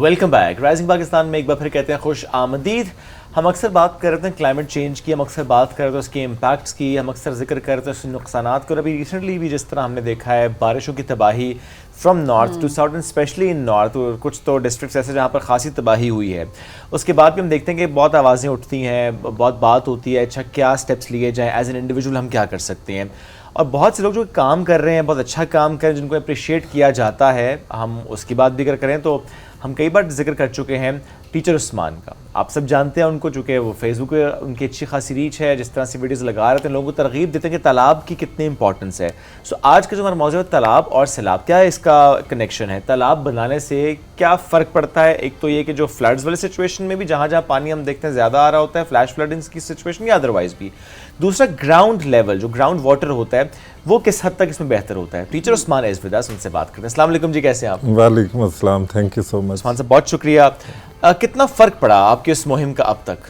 Welcome back. Rising Pakistan میں ایک بار پھر کہتے ہیں خوش آمدید. ہم اکثر بات کرتے ہیں کلائمیٹ چینج کی, ہم اکثر بات کرتے ہیں اس کے امپیکٹس کی, ہم اکثر ذکر کرتے ہیں اس کے نقصانات کو. اور ابھی ریسنٹلی بھی جس طرح ہم نے دیکھا ہے بارشوں کی تباہی from north to south and especially in north, کچھ تو ڈسٹرکٹس ایسے جہاں پر خاصی تباہی ہوئی ہے. اس کے بعد بھی ہم دیکھتے ہیں کہ بہت آوازیں اٹھتی ہیں, بہت بات ہوتی ہے اچھا کیا اسٹیپس لیے جائیں, ایز این انڈیویجول ہم کیا کر سکتے ہیں. اور بہت سے لوگ جو کام کر رہے ہیں, بہت اچھا کام کر رہے ہیں, جن کو اپریشیٹ کیا جاتا ہے. ہم اس کی بات بھی اگر کریں تو ہم کئی بار ذکر کر چکے ہیں ٹیچر عثمان کا. آپ سب جانتے ہیں ان کو, چونکہ وہ فیس بک پہ ان کی اچھی خاصی ریچ ہے, جس طرح سے ویڈیوز لگا رہے ہیں لوگوں کو ترغیب دیتے ہیں کہ تالاب کی کتنی امپورٹنس ہے. سو آج کا جو ہمارا موضوع ہے تالاب اور سیلاب, کیا اس کا کنیکشن ہے, تالاب بنانے سے کیا فرق پڑتا ہے. ایک تو یہ کہ جو فلڈز والی سچویشن میں بھی جہاں جہاں پانی ہم دیکھتے ہیں زیادہ آ رہا ہوتا ہے, فلیش فلڈنگس کی سچویشن یا ادروائز بھی. دوسرا گراؤنڈ لیول, جو گراؤنڈ واٹر ہوتا ہے وہ کس حد تک اس میں بہتر ہوتا ہے. Teacher Usman is with us, ان سے بات کرتے ہیں. السلام علیکم جی, کیسے ہیں آپ؟ وعلیکم السلام, تھینک یو سو مچ. عثمان صاحب بہت شکریہ. کتنا فرق پڑا آپ کی اس مہم کا اب تک؟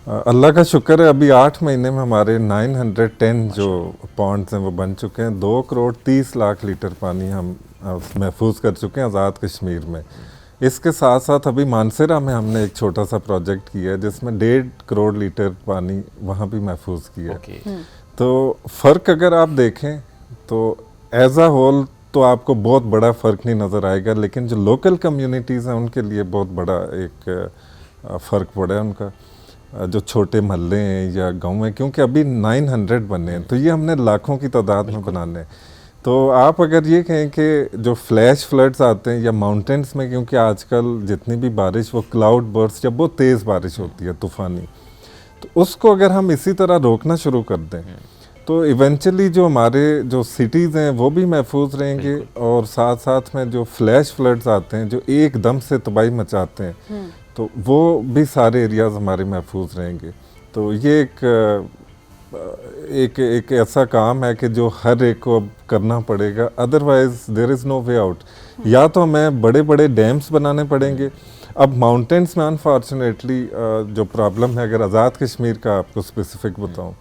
اللہ کا شکر ہے, ابھی 8 مہینے میں ہمارے 910 جو پونڈز ہیں وہ بن چکے ہیں. 2 کروڑ 30 لاکھ لیٹر پانی ہم محفوظ کر چکے ہیں آزاد کشمیر میں. اس کے ساتھ ساتھ ابھی مانسیرا میں ہم نے ایک چھوٹا سا پروجیکٹ کیا ہے جس میں 1.5 کروڑ لیٹر پانی وہاں بھی محفوظ کیا ہے. تو فرق اگر آپ دیکھیں تو ایز اے ہول تو آپ کو بہت بڑا فرق نہیں نظر آئے گا, لیکن جو لوکل کمیونٹیز ہیں ان کے لیے بہت بڑا ایک فرق پڑا ہے ان کا, جو چھوٹے محلے ہیں یا گاؤں ہیں, کیونکہ ابھی 900 بنے ہیں تو یہ ہم نے لاکھوں کی تعداد میں بنانے ہیں. تو آپ اگر یہ کہیں کہ جو فلیش فلڈز آتے ہیں یا ماؤنٹینس میں, کیونکہ آج کل جتنی بھی بارش وہ کلاؤڈ برسٹ, جب بہت تیز بارش ہوتی ہے طوفانی, تو اس کو اگر ہم اسی طرح روکنا شروع کر دیں تو ایونچولی جو ہمارے جو سٹیز ہیں وہ بھی محفوظ رہیں گے, اور ساتھ ساتھ میں جو فلیش فلڈز آتے ہیں جو ایک دم سے تباہی مچاتے ہیں تو وہ بھی سارے ایریاز ہمارے محفوظ رہیں گے. تو یہ ایک ایسا کام ہے کہ جو ہر ایک کو اب کرنا پڑے گا, otherwise there is know way out. یا تو ہمیں بڑے بڑے ڈیمز بنانے پڑیں گے. اب ماؤنٹینس میں انفارچونیٹلی جو پرابلم ہے, اگر آزاد کشمیر کا آپ کو اسپیسیفک بتاؤں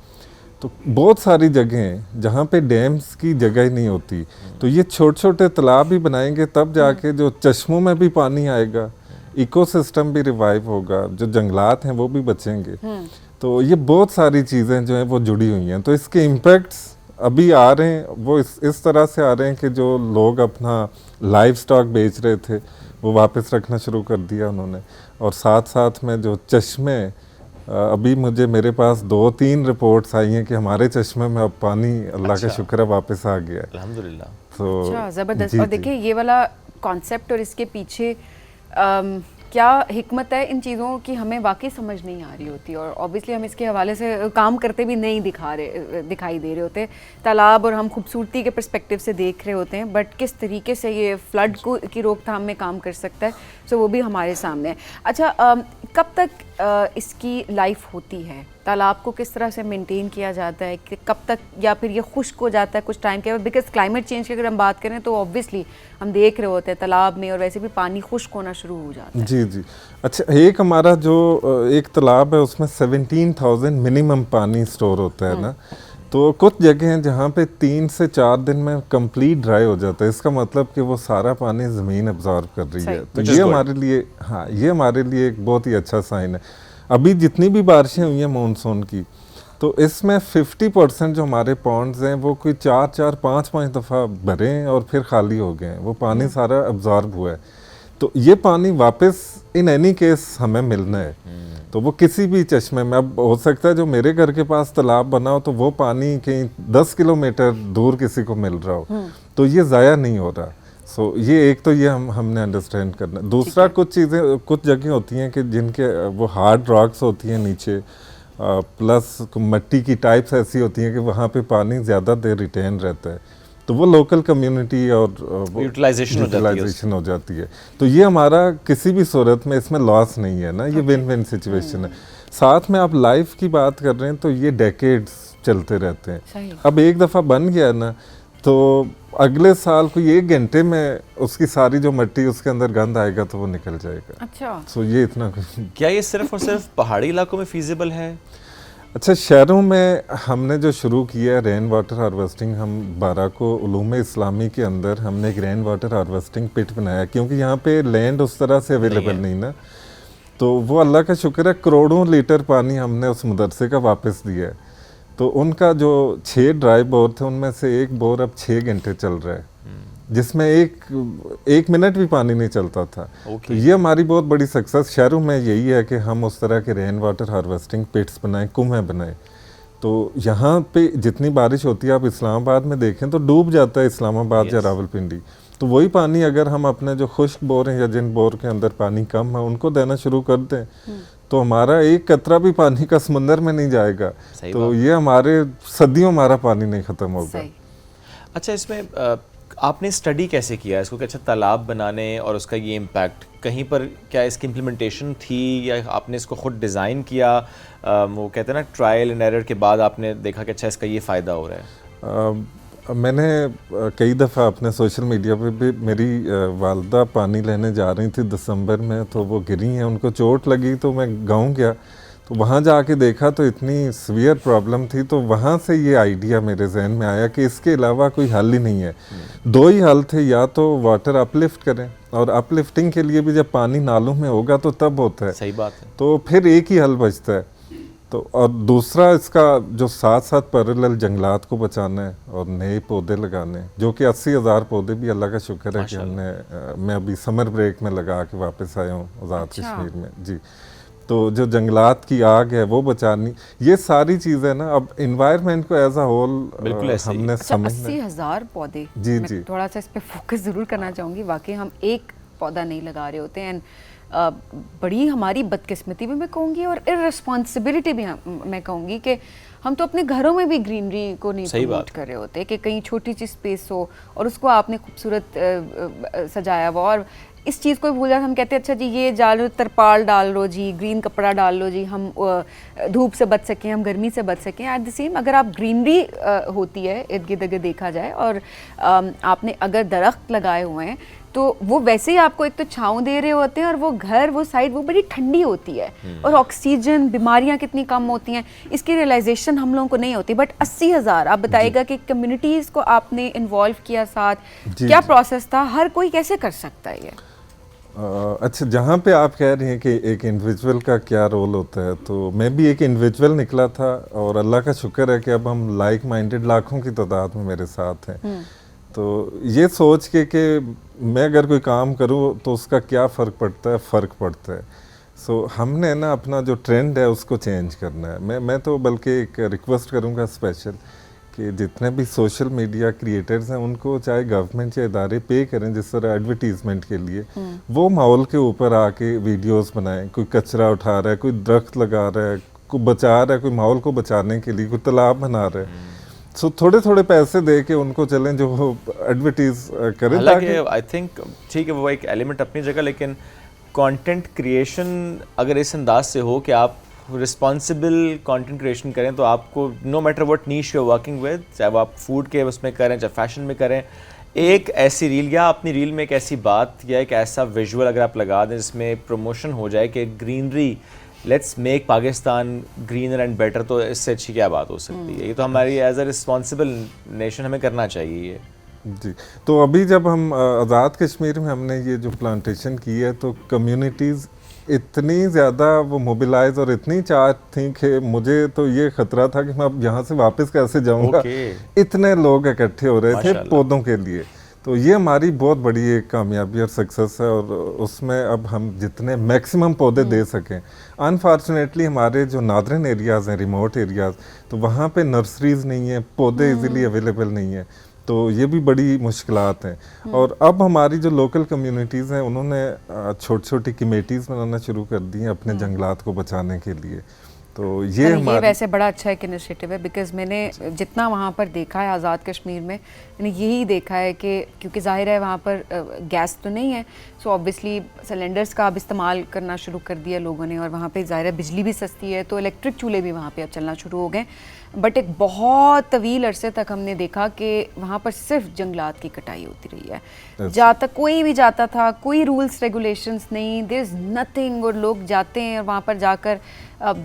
تو بہت ساری جگہیں ہیں جہاں پہ ڈیمز کی جگہ ہی نہیں ہوتی. تو یہ چھوٹے چھوٹے تالاب بھی بنائیں گے تب جا کے جو چشموں میں بھی پانی آئے گا, ایکو سسٹم بھی ریوائیو ہوگا, جو جنگلات ہیں وہ بھی بچیں گے. تو یہ بہت ساری چیزیں جو ہیں وہ جڑی ہوئی ہیں. تو اس کے امپیکٹس ابھی آ رہے ہیں, وہ اس طرح سے آ رہے ہیں کہ جو لوگ اپنا لائف سٹاک بیچ رہے تھے وہ واپس رکھنا شروع کر دیا انہوں نے. اور ساتھ ساتھ میں جو چشمے, ابھی میرے پاس 2-3 رپورٹس آئی ہیں کہ ہمارے چشمے میں اب پانی اللہ کا شکر ہے واپس آ گیا ہے الحمدللہ. تو اچھا زبردست. اور دیکھیں یہ والا کانسیپٹ اور اس کے پیچھے کیا حکمت ہے ان چیزوں کی ہمیں واقعی سمجھ نہیں آ رہی ہوتی, اور اوبیسلی ہم اس کے حوالے سے کام کرتے بھی نہیں دکھائی دے رہے ہوتے. تالاب اور ہم خوبصورتی کے پرسپیکٹیو سے دیکھ رہے ہوتے ہیں, بٹ کس طریقے سے یہ فلڈ کی روک تھام میں کام کر سکتا ہے, سو وہ بھی ہمارے سامنے ہے. اچھا کب تک اس کی لائف ہوتی ہے, تالاب کو کس طرح سے مینٹین کیا جاتا ہے, کہ کب تک, یا پھر یہ خشک ہو جاتا ہے کچھ ٹائم کے بعد؟ بیکاز کلائمیٹ چینج کی اگر ہم بات کریں تو اوبویسلی ہم دیکھ رہے ہوتے ہیں تالاب میں اور ویسے بھی پانی خشک ہونا شروع ہو جاتا ہے. جی. اچھا, ایک ہمارا جو ایک تالاب ہے اس میں 17,000 منیمم پانی سٹور ہوتا ہے نا. تو کچھ جگہ ہیں جہاں پہ 3 سے 4 دن میں کمپلیٹ ڈرائی ہو جاتا ہے. اس کا مطلب کہ وہ سارا پانی زمین ابزارب کر رہی ہے. تو یہ ہمارے لیے ایک بہت ہی اچھا سائن ہے. ابھی جتنی بھی بارشیں ہوئی ہیں مونسون کی, تو اس میں 50% جو ہمارے پونڈز ہیں وہ کوئی 4-5 دفعہ بھرے ہیں اور پھر خالی ہو گئے ہیں. وہ پانی سارا ابزارب ہوا ہے. تو یہ پانی واپس ان اینی کیس ہمیں ملنا ہے. تو وہ کسی بھی چشمے میں, اب ہو سکتا ہے جو میرے گھر کے پاس تالاب بنا ہو تو وہ پانی کہیں 10 کلومیٹر دور کسی کو مل رہا ہو, تو یہ ضائع نہیں ہو رہا. سو یہ ایک تو یہ ہم نے انڈرسٹینڈ کرنا. دوسرا, کچھ جگہیں ہوتی ہیں کہ جن کے وہ ہارڈ راکس ہوتی ہیں نیچے, پلس مٹی کی ٹائپس ایسی ہوتی ہیں کہ وہاں پہ پانی زیادہ دیر ریٹین رہتا ہے, تو وہ لوکل کمیونٹی اور یوٹیلائزیشن ہو جاتی ہے. تو یہ ہمارا کسی بھی صورت میں اس میں لاس نہیں ہے نا, یہ ون ون سچویشن ہے. ساتھ میں آپ لائف کی بات کر رہے ہیں تو یہ ڈیکیڈز چلتے رہتے ہیں. اب ایک دفعہ بن گیا نا تو اگلے سال کوئی 1 گھنٹے میں اس کی ساری جو مٹی اس کے اندر گند آئے گا تو وہ نکل جائے گا. اچھا, سو یہ اتنا. کیا یہ صرف اور صرف پہاڑی علاقوں میں فیزیبل ہے؟ اچھا شہروں میں ہم نے جو شروع کیا ہے رین واٹر ہارویسٹنگ، ہم 12 کو علوم اسلامی کے اندر ہم نے ایک رین واٹر ہارویسٹنگ پٹ بنایا، کیونکہ یہاں پہ لینڈ اس طرح سے اویلیبل نہیں نا، تو وہ اللہ کا شکر ہے کروڑوں لیٹر پانی ہم نے اس مدرسے کا واپس دیا ہے. تو ان کا جو 6 ڈرائی بور تھے ان میں سے ایک بور اب 6 گھنٹے چل رہا ہے، جس میں ایک منٹ بھی پانی نہیں چلتا تھا. تو یہ ہماری بہت بڑی سکسیس شہروں میں یہی ہے کہ ہم اس طرح کے رین واٹر ہارویسٹنگ پٹس بنائیں، کنویں بنائیں. تو یہاں پہ جتنی بارش ہوتی ہے آپ اسلام آباد میں دیکھیں تو ڈوب جاتا ہے اسلام آباد یا راولپنڈی. تو وہی پانی اگر ہم اپنے جو خشک بور ہیں یا جن بور کے اندر پانی کم ہے ان کو دینا شروع کر دیں تو ہمارا ایک قطرہ بھی پانی کا سمندر میں نہیں جائے گا. تو یہ ہمارے صدیوں ہمارا پانی نہیں ختم ہوگا. اچھا اس میں آپ نے اسٹڈی کیسے کیا اس کو کہ اچھا تالاب بنانے اور اس کا یہ امپیکٹ کہیں پر کیا اس کی امپلیمنٹیشن تھی یا آپ نے اس کو خود ڈیزائن کیا؟ وہ کہتے ہیں نا ٹرائل اینڈ ایرر کے بعد آپ نے دیکھا کہ اچھا اس کا یہ فائدہ ہو رہا ہے. میں نے کئی دفعہ اپنے سوشل میڈیا پہ بھی، میری والدہ پانی لینے جا رہی تھی دسمبر میں تو وہ گری ہیں، ان کو چوٹ لگی تو میں گاؤں گیا تو وہاں جا کے دیکھا تو اتنی سویئر پرابلم تھی. تو وہاں سے یہ آئیڈیا میرے ذہن میں آیا کہ اس کے علاوہ کوئی حل ہی نہیں ہے. 2 ہی حل تھے، یا تو واٹر اپ لفٹ کریں، اور اپ لفٹنگ کے لیے بھی جب پانی نالوں میں ہوگا تو تب ہوتا ہے. صحیح بات ہے. تو پھر ایک ہی حل بچتا ہے. تو اور دوسرا اس کا جو ساتھ ساتھ پیرالل جنگلات کو بچانا ہے اور نئے پودے لگانے ہیں، جو کہ 80,000 پودے بھی اللہ کا شکر ہے کہ ہم نے، میں ابھی سمر بریک میں لگا کے واپس آیا ہوں آزاد کشمیر میں. جی تو جو جنگلات کی آگ ہے وہ بچانی، یہ ساری چیزیں نا اب انوائرمنٹ کو ایز اے ہول ہم نے سمجھنا. 80,000 پودے، جی میں تھوڑا سا اس پہ فوکس ضرور کرنا چاہوں گی. واقعی ہم ایک پودا نہیں لگا رہے ہوتے ہیں. بڑی ہماری بدقسمتی بھی میں کہوں گی اور ارسپانسبلٹی بھی میں کہوں گی کہ ہم تو اپنے گھروں میں بھی گرینری کو نہیں پروموٹ کر رہے ہوتے کہ کہیں چھوٹی سی اسپیس ہو اور اس کو آپ نے خوبصورت سجایا ہوا، اور اس چیز کو بھول جاتے. ہم کہتے ہیں اچھا جی یہ ڈالو، ترپال ڈال لو جی، گرین کپڑا ڈال لو جی، ہم دھوپ سے بچ سکیں، ہم گرمی سے بچ سکیں. ایٹ دی سیم اگر آپ گرینری ہوتی ہے ارد گرد اگر دیکھا جائے اور آپ نے اگر درخت لگائے ہوئے ہیں تو وہ ویسے ہی آپ کو ایک تو چھاؤں دے رہے ہوتے ہیں اور وہ گھر، وہ سائڈ وہ بڑی ٹھنڈی ہوتی ہے اور آکسیجن، بیماریاں کتنی کم ہوتی ہیں اس کی ریئلائزیشن ہم لوگوں کو نہیں ہوتی. بٹ 80,000 آپ بتائیے گا کہ کمیونٹیز کو آپ نے انوالو کیا ساتھ، کیا پروسیس تھا، ہر کوئی کیسے کر سکتا ہے یہ؟ اچھا جہاں پہ آپ کہہ رہی ہیں کہ ایک انڈیویجول کا کیا رول ہوتا ہے، تو میں بھی ایک انڈیویجول نکلا تھا اور اللہ کا شکر ہے کہ اب ہم لائک مائنڈڈ لاکھوں کی تعداد میں میرے ساتھ ہیں. تو یہ سوچ کے کہ میں اگر کوئی کام کروں تو اس کا کیا فرق پڑتا ہے، فرق پڑتا ہے. سو ہم نے نا اپنا جو ٹرینڈ ہے اس کو چینج کرنا ہے. میں تو بلکہ ایک ریکویسٹ کروں گا اسپیشل کہ جتنے بھی سوشل میڈیا کریٹرز ہیں ان کو چاہے گورنمنٹ یا ادارے پے کریں جس طرح ایڈورٹیزمنٹ کے لیے، وہ ماحول کے اوپر آ کے ویڈیوز بنائیں. کوئی کچرا اٹھا رہا ہے، کوئی درخت لگا رہا ہے، کوئی بچا رہا ہے، کوئی ماحول کو بچانے کے لیے کوئی تالاب بنا رہا ہے. سو تھوڑے تھوڑے پیسے دے کے ان کو چلیں جو وہ ایڈورٹیز کریں. حالانکہ آئی تھنک ٹھیک ہے وہ ایک ایلیمنٹ اپنی جگہ، لیکن کانٹینٹ کریشن اگر اس انداز سے ہو کہ آپ رسپانسبل کانٹینٹ کریشن کریں تو آپ کو no matter what niche you working with, چاہے وہ آپ فوڈ کے اس میں کریں چاہے فیشن میں کریں، ایک ایسی ریل یا اپنی ریل میں ایک ایسی بات یا ایک ایسا ویژول اگر آپ لگا دیں جس میں پروموشن ہو جائے کہ greenery, let's make Pakistan greener and better, تو اس سے اچھی کیا بات ہو سکتی ہے؟ یہ تو ہماری ایز اے رسپانسبل نیشن ہمیں کرنا چاہیے یہ. جی تو ابھی جب ہم آزاد کشمیر میں ہم نے یہ جو پلانٹیشن کی ہے تو کمیونٹیز اتنی زیادہ وہ موبیلائز اور اتنی چارج تھیں کہ مجھے تو یہ خطرہ تھا کہ میں اب یہاں سے واپس کیسے جاؤں گا. اتنے لوگ اکٹھے ہو رہے تھے پودوں کے لیے. تو یہ ہماری بہت بڑی ایک کامیابی اور سکسیس ہے اور اس میں اب ہم جتنے میکسیمم پودے دے سکیں. انفارچونیٹلی ہمارے جو نادرن ایریاز ہیں، ریموٹ ایریاز، تو وہاں پہ نرسریز نہیں ہیں، پودے ایزیلی اویلیبل نہیں ہیں، تو یہ بھی بڑی مشکلات ہیں. اور اب ہماری جو لوکل کمیونٹیز ہیں انہوں نے چھوٹی چھوٹی کمیٹیز بنانا شروع کر دی ہیں اپنے جنگلات کو بچانے کے لیے. تو یہ ویسے بڑا اچھا ایک انیشیٹو ہے، بیکاز میں نے جتنا وہاں پر دیکھا ہے آزاد کشمیر میں، میں نے یہی دیکھا ہے کہ کیونکہ ظاہر ہے وہاں پر گیس تو نہیں ہے، سو آبویسلی سلینڈرز کا اب استعمال کرنا شروع کر دیا لوگوں نے، اور وہاں پہ ظاہر ہے بجلی بھی سستی ہے تو الیکٹرک چولہے بھی وہاں پہ اب چلنا شروع ہو گئے. بٹ ایک بہت طویل عرصے تک ہم نے دیکھا کہ وہاں پر صرف جنگلات کی کٹائی ہوتی رہی ہے. جہاں تک کوئی بھی جاتا تھا، کوئی رولس ریگولیشنز نہیں، دیر از نتھنگ، اور لوگ جاتے ہیں اور وہاں پر جا کر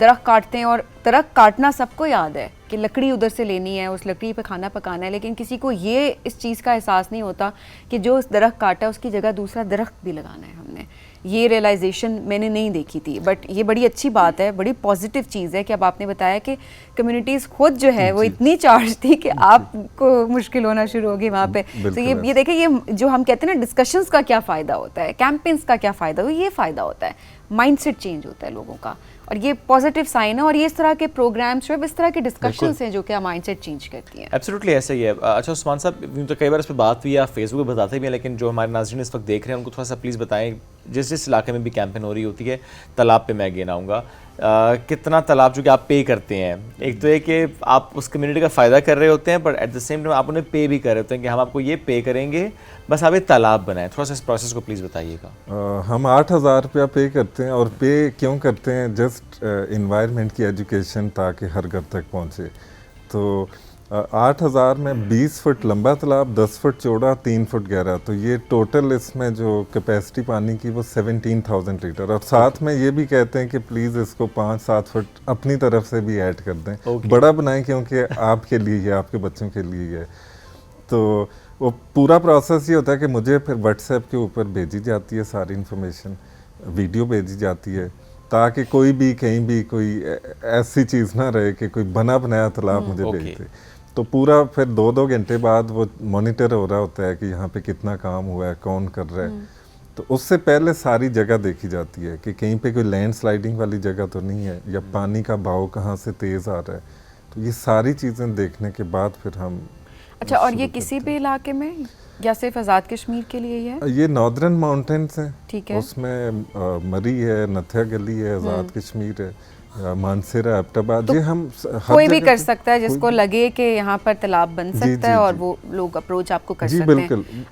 درخت کاٹ کاٹتے ہیں, اور درخت کاٹنا سب کو یاد ہے کہ لکڑی ادھر سے لینی ہے, اس لکڑی پہ کھانا پکانا ہے, لیکن کسی کو یہ اس چیز کا احساس نہیں ہوتا کہ جو اس درخت کاٹا اس کی جگہ دوسرا درخت بھی لگانا ہے ہم نے. یہ ریئلائزیشن میں نے نہیں دیکھی تھی, بٹ یہ بڑی اچھی بات ہے, بڑی پازیٹیو چیز ہے کہ اب آپ نے بتایا کہ کمیونٹیز خود جو ہے وہ اتنی چارج تھی کہ آپ کو مشکل ہونا شروع ہوگی وہاں پہ. تو یہ دیکھیں, یہ جو ہم کہتے ہیں نا ڈسکشنز کا کیا فائدہ ہوتا ہے, کیمپینز کا کیا فائدہ ہوتا ہے, یہ فائدہ ہوتا ہے, مائنڈ سیٹ چینج ہوتا ہے لوگوں کا, اور یہ پازیٹیو سائن ہے. اور یہ اس طرح کے پروگرامس جو اس طرح کے ڈسکشنز ہیں جو کہ مائنڈ سیٹ چینج کرتی ہیں. ایبسلیوٹلی ایسا ہی ہے. اچھا عثمان صاحب, تو کئی بار اس پہ بات ہوئی ہے, آپ فیس بک پہ بتاتے بھی ہیں, لیکن جو ہمارے ناظرین اس وقت دیکھ رہے ہیں ان کو تھوڑا سا پلیز بتائیں, جس علاقے میں بھی کیمپین ہو رہی ہوتی ہے, تالاب پہ میں اگین آؤں گا, کتنا تالاب جو کہ آپ پے کرتے ہیں, ایک تو یہ کہ آپ اس کمیونٹی کا فائدہ کر رہے ہوتے ہیں, but at the same time آپ انہیں پے بھی کر رہے ہوتے ہیں کہ ہم آپ کو یہ پے کریں گے, بس آپ ایک تالاب بنائیں. تھوڑا سا اس پروسیس کو پلیز بتائیے گا. ہم 8,000 روپیہ پے کرتے ہیں, اور پے کیوں کرتے ہیں, جسٹ انوائرمنٹ کی ایجوکیشن تاکہ ہر گھر تک پہنچے. تو 8,000 میں 20 فٹ لمبا تالاب, 10 فٹ چوڑا, 3 فٹ گہرا, تو یہ ٹوٹل اس میں جو کیپیسٹی پانی کی وہ 17,000 لیٹر. اور ساتھ میں یہ بھی کہتے ہیں کہ پلیز اس کو 5-7 فٹ اپنی طرف سے بھی ایڈ کر دیں, بڑا بنائیں, کیونکہ آپ کے لیے ہے, آپ کے بچوں کے لیے ہے. تو وہ پورا پروسیس یہ ہوتا ہے کہ مجھے پھر واٹس ایپ کے اوپر بھیجی جاتی ہے ساری انفارمیشن, ویڈیو بھیجی جاتی ہے, تاکہ کوئی بھی کہیں بھی کوئی ایسی چیز نہ رہے کہ کوئی بنا بنایا تالاب مجھے بھیج دے. تو پورا پھر 2 گھنٹے بعد وہ مانیٹر ہو رہا ہوتا ہے کہ یہاں پہ کتنا کام ہوا ہے, کون کر رہا ہے. تو اس سے پہلے ساری جگہ دیکھی جاتی ہے کہ کہیں پہ کوئی لینڈ سلائڈنگ والی جگہ تو نہیں ہے, یا پانی کا بہاؤ کہاں سے تیز آ رہا ہے. تو یہ ساری چیزیں دیکھنے کے بعد پھر ہم. اچھا, اور یہ کسی بھی علاقے میں یا صرف آزاد کشمیر کے لیے ہی ہے؟ یہ ناردرن ماؤنٹینس ہیں, ٹھیک ہے, اس میں مری ہے, نتھیا گلی ہے, آزاد کشمیر ہے, مانسیرا, ایبٹ آباد. یہ ہم کوئی بھی کر سکتا ہے جس کو لگے کہ یہاں پر تالاب بن سکتا ہے, اور وہ لوگ اپروچ آپ کو کر سکتے ہیں.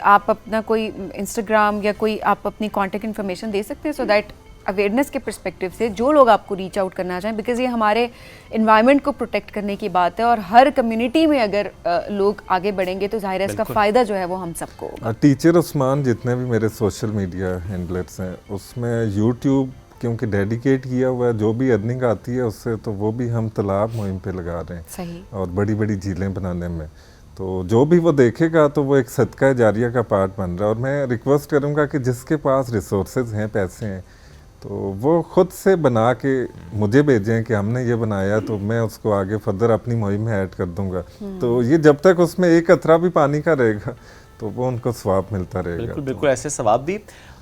آپ اپنا کوئی انسٹاگرام یا کوئی آپ اپنی کانٹیکٹ انفارمیشن دے سکتے ہیں, سو دیٹ اویئرنیس کے پرسپیکٹو سے جو لوگ آپ کو ریچ آؤٹ کرنا چاہیں, بیکاز یہ ہمارے انوائرمنٹ کو پروٹیکٹ کرنے کی بات ہے, اور ہر کمیونٹی میں اگر لوگ آگے بڑھیں گے تو ظاہر ہے اس کا فائدہ جو ہے وہ ہم سب کو ہوگا. ٹیچر عثمان جتنے بھی میرے سوشل میڈیا ہینڈلرس ہیں, اس میں یوٹیوب کیونکہ ڈیڈیکیٹ کیا ہوا ہے, جو بھی ارننگ آتی ہے اس سے, تو وہ بھی ہم تالاب مہم پہ لگا رہے ہیں. صحیح. اور بڑی بڑی جھیلیں بنانے میں, تو جو بھی وہ دیکھے گا تو وہ ایک صدقہ جاریہ کا پارٹ بن رہا ہے. اور میں ریکویسٹ کروں گا کہ جس کے پاس ریسورسز ہیں, پیسے ہیں, تو وہ خود سے بنا کے مجھے بھیجیں کہ ہم نے یہ بنایا, تو میں اس کو آگے فردر اپنی مہم میں ایڈ کر دوں گا. تو یہ جب تک اس میں ایک قطرہ بھی پانی کا رہے گا تو وہ ان کو ثواب ملتا رہے گا. بالکل ایسے ثواب بھی.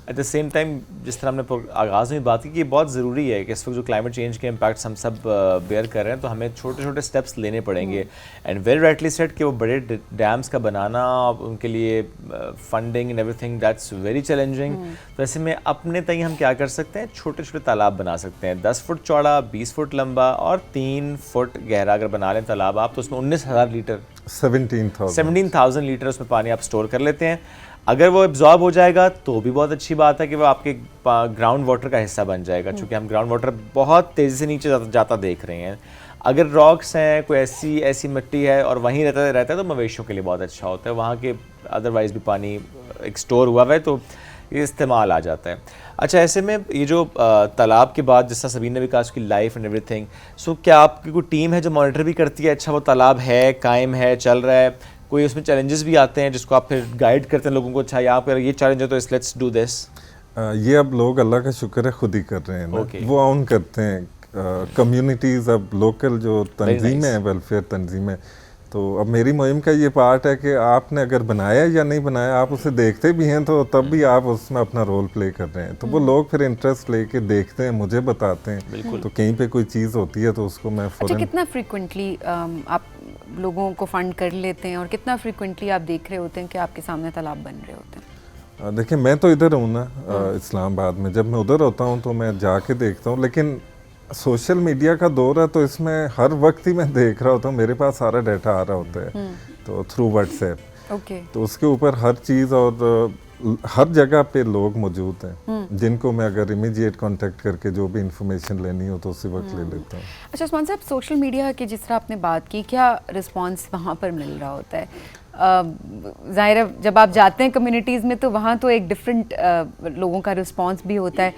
ایٹ دا سیم ٹائم جس طرح ہم نے آغاز میں بات کی کہ یہ بہت ضروری ہے کہ اس وقت جو کلائمیٹ چینج کے امپیکٹس ہم سب بیئر کر رہے ہیں, تو ہمیں چھوٹے چھوٹے اسٹیپس لینے پڑیں گے. اینڈ ویری رائٹلی سیڈ کہ وہ بڑے ڈیمس کا بنانا, ان کے لیے funding and every thing that's very challenging. تو ایسے میں اپنے تئیں ہم کیا کر سکتے ہیں, چھوٹے چھوٹے تالاب بنا سکتے ہیں, 10 فٹ چوڑا, 20 فٹ لمبا اور 3 فٹ گہرا اگر بنا لیں تالاب آپ, تو اس میں 19,000 لیٹر 17,000 لیٹر اس میں پانی آپ اسٹور کر لیتے ہیں. اگر وہ ایبزارب ہو جائے گا تو بھی بہت اچھی بات ہے کہ وہ آپ کے گراؤنڈ واٹر کا حصہ بن جائے گا, چونکہ ہم گراؤنڈ واٹر بہت تیزی سے نیچے جاتا دیکھ رہے ہیں. اگر راکس ہیں, کوئی ایسی مٹی ہے اور وہیں رہتا ہے تو مویشیوں کے لیے بہت اچھا ہوتا ہے. وہاں کے ادروائز بھی پانی ایک اسٹور ہوا ہے تو یہ استعمال آ جاتا ہے. اچھا, ایسے میں یہ جو تالاب کے بعد جس طرح سبین نے بھی کہا اس کی لائف اینڈ ایوری تھنگ, سو کیا آپ کی کوئی ٹیم ہے جو مانیٹر بھی کرتی ہے, اچھا وہ تالاب ہے, قائم ہے, چل رہا ہے, کوئی اس میں چیلنجز بھی آتے ہیں جس کو آپ پھر گائیڈ کرتے ہیں لوگوں کو, اچھا یہاں پر یہ چیلنج ہے تو لیٹس ڈو دس؟ یہ اب لوگ اللہ کا شکر ہے خود ہی کر رہے ہیں نا, وہ آن کرتے ہیں. کمیونٹیز اب لوکل جو تنظیمیں ہیں, ویلفیئر تنظیمیں, تو اب میری مہم کا یہ پارٹ ہے کہ آپ نے اگر بنایا یا نہیں بنایا, آپ اسے دیکھتے بھی ہیں تو تب بھی آپ اس میں اپنا رول پلے کر رہے ہیں. تو وہ لوگ پھر انٹرسٹ لے کے دیکھتے ہیں, مجھے بتاتے ہیں. تو کہیں پہ کوئی چیز ہوتی ہے تو اس کو میں فوراً. کتنا فریکوینٹلی آپ لوگوں کو فنڈ کر لیتے ہیں, اور کتنا فریکوینٹلی آپ دیکھ رہے ہوتے ہیں کہ آپ کے سامنے تالاب بن رہے ہوتے ہیں؟ دیکھیں, میں تو ادھر ہوں نا اسلام آباد میں, جب میں ادھر ہوتا ہوں تو میں جا کے دیکھتا ہوں. لیکن سوشل میڈیا کا دور ہے تو اس میں ہر وقت ہی میں دیکھ رہا ہوتا ہوں, میرے پاس سارا ڈیٹا آ رہا ہوتا ہے, تو تھرو واٹس ایپ. تو اس کے اوپر ہر چیز اور ہر جگہ پہ لوگ موجود ہیں جن کو میں اگر امیڈیٹ کانٹیکٹ کر کے جو بھی انفارمیشن لینی ہو تو اسی وقت لے لیتا ہوں. اچھا عثمان صاحب, سوشل میڈیا کی جس طرح آپ نے بات کی, کیا رسپانس وہاں پر مل رہا ہوتا ہے؟ ظاہر ہے جب آپ جاتے ہیں کمیونٹیز میں تو وہاں تو ایک ڈفرینٹ لوگوں کا رسپانس بھی ہوتا ہے.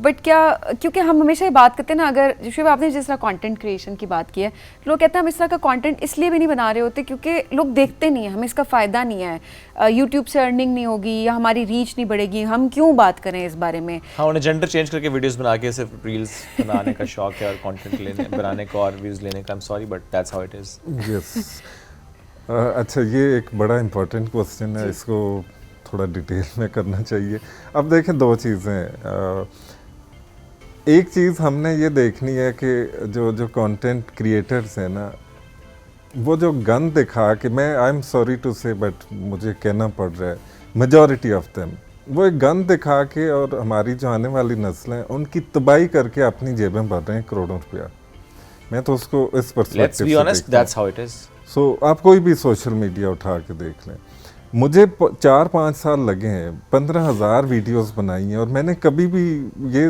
بٹ کیا, کیونکہ ہم ہمیشہ یہ بات کرتے ہیں نا, اگر شعیب آپ نے جس طرح کانٹینٹ کریشن کی بات کی ہے, لوگ کہتے ہیں ہم اس طرح کا کانٹینٹ اس لیے بھی نہیں بنا رہے ہوتے کیونکہ لوگ دیکھتے نہیں ہیں, ہمیں اس کا فائدہ نہیں ہے, یوٹیوب سے ارننگ نہیں ہوگی یا ہماری ریچ نہیں بڑھے گی, ہم کیوں بات کریں اس بارے میں. ہاں, انہیں جینڈر چینج کر کے ویڈیوز بنا کے صرف ریلز بنانے کا شوق ہے اور کانٹینٹ لینے بنانے کا اور ویوز لینے کا. I'm sorry but that's how it is. یس. اچھا, یہ ایک بڑا امپورٹنٹ کوسچن ہے, اس کو تھوڑا ڈیٹیل میں کرنا چاہیے. اب دیکھیں دو چیزیں, ایک چیز ہم نے یہ دیکھنی ہے کہ جو کانٹینٹ کریٹرز ہیں نا, وہ جو گن دکھا کے, میں آئی ایم سوری ٹو سے بٹ مجھے کہنا پڑ رہا ہے, میجورٹی آف دیم وہ ایک گن دکھا کے اور ہماری جو آنے والی نسلیں ہیں ان کی تباہی کر کے اپنی جیبیں بھر رہے ہیں کروڑوں روپیہ. میں تو اس کو اس پرسپیکٹو سے دیکھتا ہوں. That's how it is. سو آپ کوئی بھی سوشل میڈیا اٹھا کے دیکھ لیں, مجھے 4-5 سال لگے ہیں, 15,000 ویڈیوز بنائی ہیں, اور میں نے کبھی بھی یہ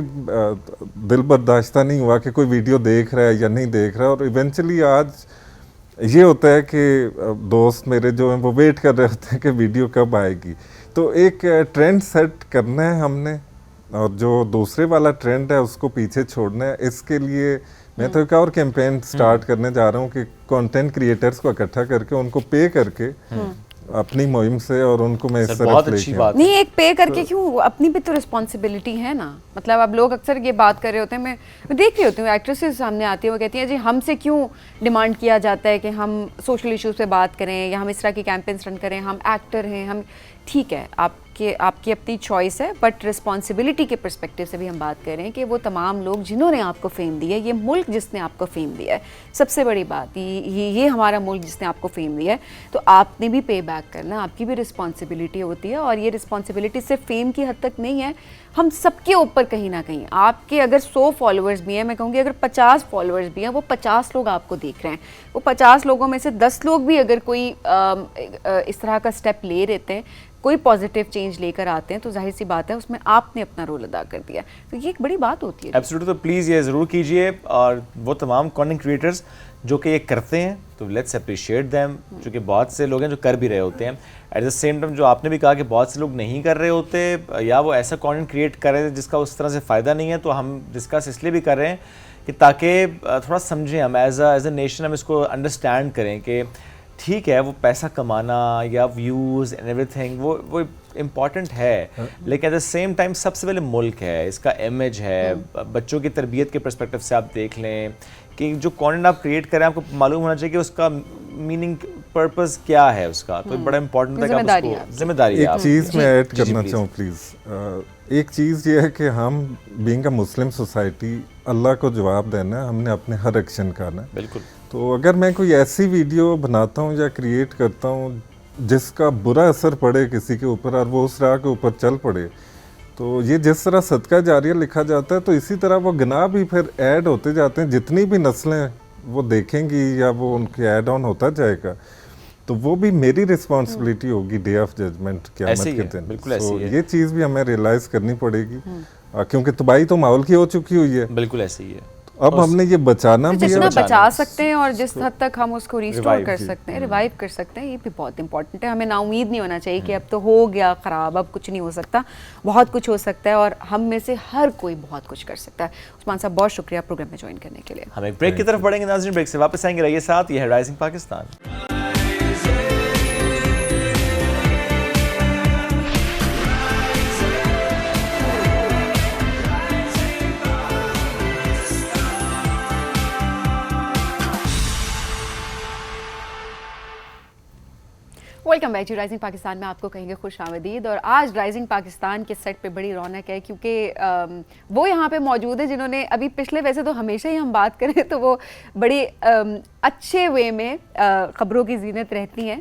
دل برداشتہ نہیں ہوا کہ کوئی ویڈیو دیکھ رہا ہے یا نہیں دیکھ رہا. اور ایونچولی آج یہ ہوتا ہے کہ دوست میرے جو ہیں وہ ویٹ کر رہے ہوتے ہیں کہ ویڈیو کب آئے گی. تو ایک ٹرینڈ سیٹ کرنا ہے ہم نے, اور جو دوسرے والا ٹرینڈ ہے اس کو پیچھے چھوڑنا ہے. اس کے لیے میں تو ایک اور کیمپین سٹارٹ کرنے جا رہا ہوں کہ کانٹینٹ کریٹرز کو اکٹھا کر کے ان کو پے کر کے اپنی مہم سے, اور ان کو میں اس طرح لے کے نہیں, ایک پے کر کے کیوں, اپنی بھی تو رسپانسبلٹی ہے نا. مطلب اب لوگ اکثر یہ بات کر رہے ہوتے ہیں, میں دیکھ رہی ہوتی ہوں ایکٹریسز سامنے آتی ہیں, وہ کہتی ہیں جی ہم سے کیوں ڈیمانڈ کیا جاتا ہے کہ ہم سوشل ایشوز پہ بات کریں یا ہم اس طرح کی کیمپینس رن کریں, ہم ایکٹر ہیں, ہم ٹھیک ہے آپ کی اپنی چوائس ہے, بٹ رسپانسبلٹی کے پرسپیکٹیو سے بھی ہم بات کر رہے ہیں کہ وہ تمام لوگ جنہوں نے آپ کو فیم دی ہے, یہ ملک جس نے آپ کو فیم دیا ہے, سب سے بڑی بات یہ ہمارا ملک جس نے آپ کو فیم دیا ہے, تو آپ نے بھی پے بیک کرنا, آپ کی بھی رسپانسبلٹی ہوتی ہے. اور یہ رسپانسبلٹی صرف فیم کی حد تک نہیں ہے, ہم سب کے اوپر کہیں نہ کہیں. آپ کے اگر 100 فالوورز بھی ہیں, میں کہوں گی اگر 50 فالوورز بھی ہیں, وہ 50 لوگ آپ کو دیکھ رہے ہیں, وہ 50 لوگوں میں سے 10 لوگ بھی اگر کوئی اس طرح کا اسٹیپ لے رہتے ہیں, کوئی پازیٹیو چینج لے کر آتے ہیں, تو ظاہر سی بات ہے اس میں آپ نے اپنا رول ادا کر دیا. تو یہ ایک بڑی بات ہوتی ہے. ایبسلیوٹلی. تو پلیز یہ ضرور کیجئے, اور وہ تمام کانٹینٹ کریٹرز جو کہ یہ کرتے ہیں تو لیٹس اپریشیٹ دیم, چونکہ بہت سے لوگ ہیں جو کر بھی رہے ہوتے ہیں. ایٹ دا سیم ٹائم جو آپ نے بھی کہا کہ بہت سے لوگ نہیں کر رہے ہوتے, یا وہ ایسا کانٹینٹ کریٹ کر رہے ہیں جس کا اس طرح سے فائدہ نہیں ہے, تو ہم ڈسکس اس لیے بھی کر رہے ہیں کہ تاکہ تھوڑا سمجھیں ہم ایز اے نیشن, ہم اس کو انڈرسٹینڈ کریں کہ ٹھیک ہے وہ پیسہ کمانا یا ویوز اینڈ ایوری تھنگ وہ امپورٹنٹ ہے, لیکن ایٹ دا سیم ٹائم سب سے پہلے ملک ہے, اس کا امیج ہے. بچوں کی تربیت کے پرسپیکٹو سے آپ دیکھ لیں کہ جو کانٹینٹ آپ کریٹ کریں آپ کو معلوم ہونا چاہیے کہ اس کا میننگ پرپز کیا ہے اس کا. تو بڑا امپورٹنٹ ہے کہ آپ اس کو ذمہ داری. ایک چیز میں ایڈ کرنا چاہوں پلیز, ایک چیز یہ ہے کہ ہم بینگ اے مسلم سوسائٹی اللہ کو جواب دینا ہے, ہم نے اپنے ہر ایکشن کا نا. بالکل. تو اگر میں کوئی ایسی ویڈیو بناتا ہوں یا کریٹ کرتا ہوں جس کا برا اثر پڑے کسی کے اوپر اور وہ اس راہ کے اوپر چل پڑے, تو یہ جس طرح صدقہ جاریہ لکھا جاتا ہے, تو اسی طرح وہ گناہ بھی پھر ایڈ ہوتے جاتے ہیں. جتنی بھی نسلیں وہ دیکھیں گی یا وہ ان کے ایڈ آن ہوتا جائے گا, تو وہ بھی میری رسپانسبلٹی ہوگی ڈے آف ججمنٹ قیامت کے دن. تو یہ چیز بھی ہمیں ریئلائز کرنی پڑے گی, کیونکہ تباہی تو ماحول کی ہو چکی ہوئی ہے. بالکل ایسے ہی ہے. اب ہم نے یہ بچانا بھی ہے, جتنا بچا سکتے ہیں اور جس حد تک ہم اس کو ریسٹور کر سکتے ہیں, ریوائیو کر سکتے ہیں, یہ بھی بہت امپورٹنٹ ہے. ہمیں نا امید نہیں ہونا چاہیے کہ اب تو ہو گیا خراب, اب کچھ نہیں ہو سکتا. بہت کچھ ہو سکتا ہے اور ہم میں سے ہر کوئی بہت کچھ کر سکتا ہے. عثمان صاحب بہت شکریہ پروگرام میں جوائن کرنے کے لیے. ہم ایک بریک کی طرف بڑھیں گے ناظرین, بریک سے واپس آئیں گے, رہیے ساتھ. یہ ہے Rising Pakistan. Welcome back to Rising Pakistan میں آپ کو کہیں گے خوش آمدید. اور آج رائزنگ پاکستان کے سیٹ پہ بڑی رونق ہے کیونکہ وہ یہاں پہ موجود ہے جنہوں نے ابھی پچھلے, ویسے تو ہمیشہ ہی ہم بات کریں تو وہ بڑی اچھے وے میں خبروں کی زینت رہتی ہیں,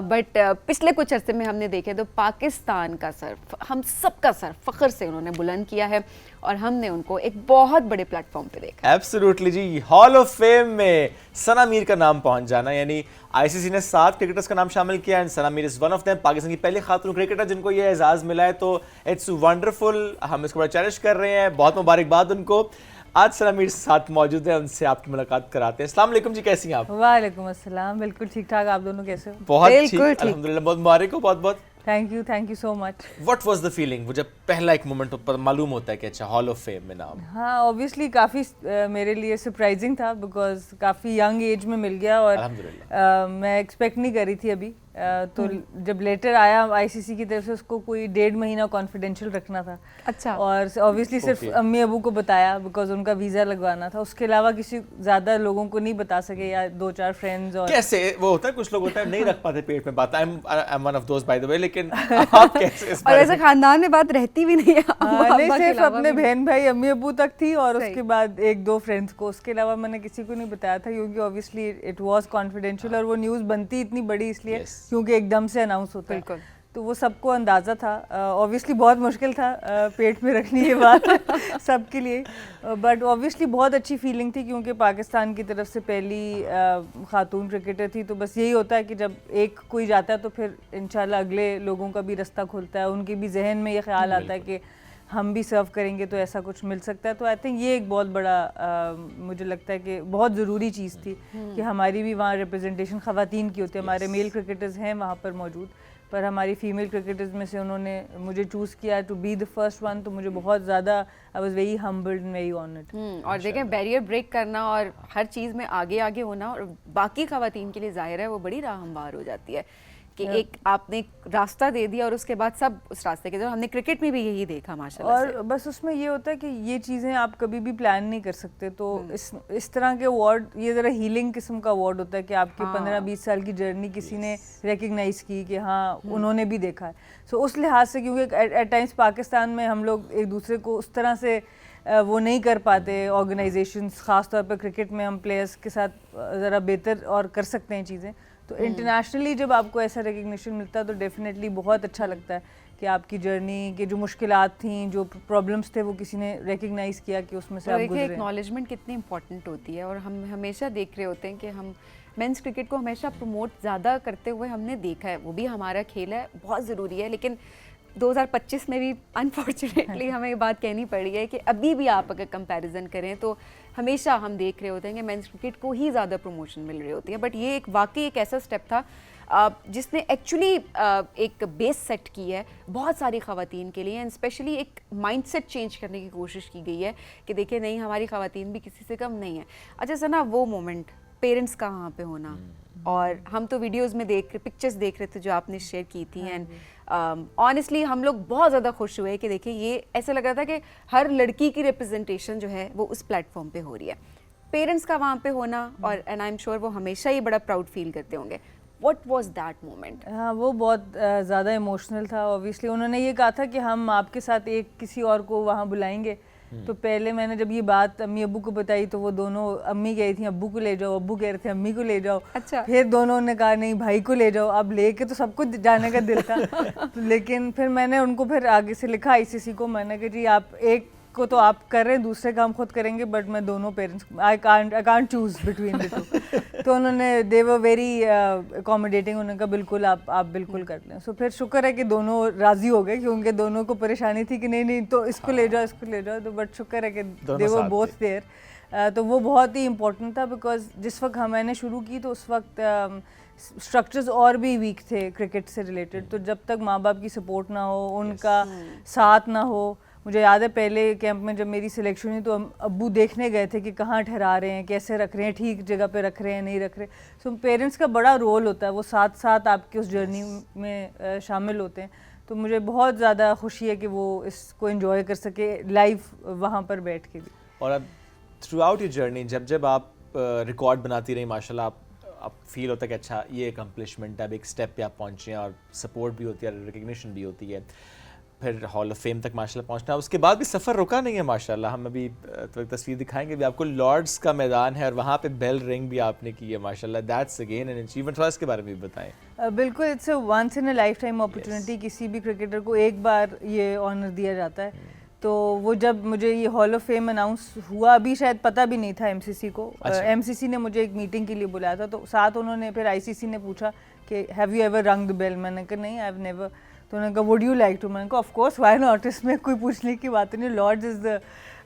بٹ پچھلے کچھ عرصے میں ہم نے دیکھے تو پاکستان کا سر, ہم سب کا سر فخر سے انہوں نے بلند کیا ہے اور ہم نے ان کو ایک بہت بڑے پلیٹ فارم پہ دیکھا. ایبسلیوٹلی جی, ہال آف فیم میں ثنا میر کا نام پہنچ جانا, یعنی آئی سی سی نے 7 کرکٹرز کا نام شامل کیا, and Sana Mir is one of them. Pakistan کی پہلی خاتون کرکٹر جن کو یہ اعزاز ملا ہے, تو اٹس ونڈرفل. ہم اس کو بڑا چیریش کر رہے ہیں, بہت مبارکباد ان کو. آج سنا میر ساتھ موجود ہیں, ان سے آپ کی ملاقات کراتے ہیں. السلام علیکم جی, کیسی ہیں آپ؟ وعلیکم السلام, بالکل ٹھیک ٹھاک. آپ دونوں کیسے ہو؟ بہت ٹھیک الحمدللہ, بہت مبارک ہو. بہت بہت thank you so much. What was the feeling, وہ جب پہلا ایک مومنٹ معلوم ہوتا ہے کہ اچھا ہال آف فیم میں نام؟ ہاں اوبیسلی کافی میرے لیے سرپرائزنگ تھا, بیکاز کافی ینگ ایج میں مل گیا, اور میں ایکسپیکٹ نہیں کر رہی تھی ابھی. تو جب لیٹر آیا آئی سی سی کی طرف سے, اس کو کوئی 1.5 مہینہ کانفیڈینشیل رکھنا تھا. اچھا. اور اوبیسلی صرف امی ابو کو بتایا, بیکاز ان کا ویزا لگوانا تھا. اس کے علاوہ کسی زیادہ لوگوں کو نہیں بتا سکے, یا 2-4 فرینڈز. اور کیسے وہ ہوتا ہے, کچھ لوگ ہوتا ہے نہیں رکھ پاتے پیٹ میں بات. I am one of those by the way. لیکن آپ کیسے, اور ایسے خاندان میں بات رہتی بھی نہیں ہے. نہیں, صرف اپنے بہن بھائی امی ابو تک تھی, اور اس کے بعد 1-2 فرینڈس کو. اس کے علاوہ میں نے کسی کو نہیں بتایا تھا, کیونکہ اوبیسلی اٹ واز کانفیڈینشیل. اور وہ نیوز بنتی اتنی بڑی اس لیے کیونکہ ایک دم سے اناؤنس ہوتا ہے, تو وہ سب کو اندازہ تھا. اوبیسلی بہت مشکل تھا پیٹ میں رکھنی یہ بات سب کے لیے, بٹ اوبیسلی بہت اچھی فیلنگ تھی, کیونکہ پاکستان کی طرف سے پہلی خاتون کرکٹر تھی. تو بس یہی ہوتا ہے کہ جب ایک کوئی جاتا ہے تو پھر انشاءاللہ اگلے لوگوں کا بھی رستہ کھلتا ہے, ان کے بھی ذہن میں یہ خیال آتا ہے کہ ہم بھی سرو کریں گے تو ایسا کچھ مل سکتا ہے. تو آئی تھنک یہ ایک بہت بڑا مجھے لگتا ہے کہ بہت ضروری چیز تھی کہ ہماری بھی وہاں ریپرزنٹیشن خواتین کی ہوتی ہے. ہمارے میل کرکٹرز ہیں وہاں پر موجود, پر ہماری فیمیل کرکٹرز میں سے انہوں نے مجھے چوز کیا to be the first one. تو مجھے بہت زیادہ I was very humbled and very honoured. اور دیکھیں بیریئر بریک کرنا اور ہر چیز میں آگے ہونا, اور باقی خواتین کے لیے ظاہر ہے وہ بڑی راہ ہموار ہو جاتی ہے کہ ایک آپ نے راستہ دے دیا, اور اس کے بعد سب اس راستے کے. ہم نے کرکٹ میں بھی یہی دیکھا ماشاءاللہ. اور بس اس میں یہ ہوتا ہے کہ یہ چیزیں آپ کبھی بھی پلان نہیں کر سکتے. تو اس طرح کے اوارڈ, یہ ذرا ہیلنگ قسم کا اوارڈ ہوتا ہے کہ آپ کی 15-20 سال کی جرنی کسی نے ریکگنائز کی کہ ہاں انہوں نے بھی دیکھا ہے. سو اس لحاظ سے, کیونکہ ایٹ ٹائمس پاکستان میں ہم لوگ ایک دوسرے کو اس طرح سے وہ نہیں کر پاتے آرگنائزیشنس, خاص طور پہ کرکٹ میں ہم پلیئرس کے ساتھ ذرا بہتر اور کر سکتے ہیں چیزیں. تو انٹرنیشنلی جب آپ کو ایسا ریکگنیشن ملتا ہے تو ڈیفینیٹلی بہت اچھا لگتا ہے کہ آپ کی جرنی کے جو مشکلات تھیں, جو پرابلمس تھے, وہ کسی نے ریکگنائز کیا کہ اس میں سے آپ گزرے. ایکنالجمنٹ کتنی امپورٹنٹ ہوتی ہے, اور ہم ہمیشہ دیکھ رہے ہوتے ہیں کہ ہم مینس کرکٹ کو ہمیشہ پروموٹ زیادہ کرتے ہوئے ہم نے دیکھا ہے. وہ بھی ہمارا کھیل ہے, بہت ضروری ہے, لیکن 2025 میں بھی انفارچونیٹلی ہمیں یہ بات کہنی پڑی ہے کہ ابھی بھی آپ اگر کمپیریزن کریں تو ہمیشہ ہم دیکھ رہے ہوتے ہیں کہ مینس کرکٹ کو ہی زیادہ پروموشن مل رہی ہوتی ہے. بٹ یہ ایک واقعی ایک ایسا اسٹیپ تھا جس نے ایکچولی ایک بیس سیٹ کی ہے بہت ساری خواتین کے لیے, اینڈ اسپیشلی ایک مائنڈ سیٹ چینج کرنے کی کوشش کی گئی ہے کہ دیکھیں نہیں, ہماری خواتین بھی کسی سے کم نہیں ہیں. اچھا سنا, وہ مومنٹ پیرنٹس کا وہاں پہ ہونا, اور ہم تو ویڈیوز میں پکچرز دیکھ رہے تھے جو آپ نے شیئر کی تھی, اینڈ آنیسٹلی ہم لوگ بہت زیادہ خوش ہوئے کہ دیکھیں یہ ایسا لگ رہا تھا کہ ہر لڑکی کی ریپرزنٹیشن جو ہے وہ اس پلیٹ فارم پہ ہو رہی ہے. پیرنٹس کا وہاں پہ ہونا, اور اینڈ آئی ایم شیور وہ ہمیشہ ہی بڑا پراؤڈ فیل کرتے ہوں گے. What was that moment? ہاں وہ بہت زیادہ ایموشنل تھا. اوبیسلی انہوں نے یہ کہا تھا کہ ہم آپ کے ساتھ ایک کسی اور کو وہاں بلائیں گے. تو پہلے میں نے جب یہ بات امی ابو کو بتائی تو وہ دونوں, امی کہہ رہی تھیں ابو کو لے جاؤ, ابو کہہ رہے تھے امی کو لے جاؤ. اچھا. پھر دونوں نے کہا نہیں بھائی کو لے جاؤ. اب لے کے تو سب کو جانے کا دل تھا, لیکن پھر میں نے ان کو پھر آگے سے لکھا آئی سی سی کو, میں نے کہا جی آپ ایک کو تو آپ کر رہے ہیں, دوسرے کا ہم خود کریں گے, بٹ میں دونوں parents I can't choose between the two. تو انہوں نے دے ور ویری اکوموڈیٹنگ, انہوں نے کہا بالکل آپ بالکل کر لیں. سو پھر شکر ہے کہ دونوں راضی ہو گئے, کیونکہ دونوں کو پریشانی تھی کہ نہیں تو اس کو لے جاؤ اس کو لے جاؤ. تو بٹ شکر ہے کہ دے ور بوتھ دیئر. تو وہ بہت ہی امپورٹنٹ تھا, بیکاز جس وقت میں نے شروع کی تو اس وقت اسٹرکچرز اور بھی ویک تھے کرکٹ سے ریلیٹڈ. تو جب تک ماں باپ کی سپورٹ نہ ہو, ان کا ساتھ نہ ہو. مجھے یاد ہے پہلے کیمپ میں جب میری سلیکشن ہوئی تو ابو دیکھنے گئے تھے کہ کہاں ٹھہرا رہے ہیں, کیسے رکھ رہے ہیں, ٹھیک جگہ پہ رکھ رہے ہیں, نہیں رکھ رہے. سو پیرنٹس کا بڑا رول ہوتا ہے, وہ ساتھ آپ کی اس جرنی میں شامل ہوتے ہیں. تو مجھے بہت زیادہ خوشی ہے کہ وہ اس کو انجوائے کر سکے لائیو وہاں پر بیٹھ کے بھی. اور اب تھرو آؤٹ یہ جرنی جب آپ ریکارڈ بناتی رہی ماشاء اللہ, آپ فیل ہوتا ہے کہ اچھا یہ اکمپلشمنٹ ہے, اب ایک اسٹیپ پہ آپ پہنچے ہیں, اور سپورٹ بھی ہوتی ہے, ریکگنیشن بھی ہوتی ہے, پھر ہال آف فیم تک ماشاء اللہ پہنچنا. اس کے بعد بھی سفر رکا نہیں ہے ماشاء اللہ. ہم ابھی تصویر دکھائیں گے بھی آپ کو, لارڈس کا میدان ہے اور وہاں پہ بیل رنگ بھی آپ نے کی ہے ماشاء اللہ. That's again an achievement. تھوڑا اس کے بارے میں بھی بتائیں. بالکل, it's a once in a lifetime opportunity. کسی بھی کرکٹر کو ایک بار یہ آنر دیا جاتا ہے. تو وہ جب مجھے یہ ہال آف فیم اناؤنس ہوا, ابھی شاید پتہ بھی نہیں تھا ایم سی سی کو. ایم سی سی نے مجھے ایک میٹنگ کے لیے بلایا تھا, تو ساتھ انہوں نے پھر آئی سی سی نے پوچھا کہ ہیو یو ایور رنگ دا بیل. میں نے کہا نہیں, آئی ہیو نیور. تو انہوں نے کہا ووڈ یو لائک ٹو. میں نے کہا آف کورس وائی ناٹ, اس میں کوئی پوچھنے کی بات نہیں. لارڈز از دا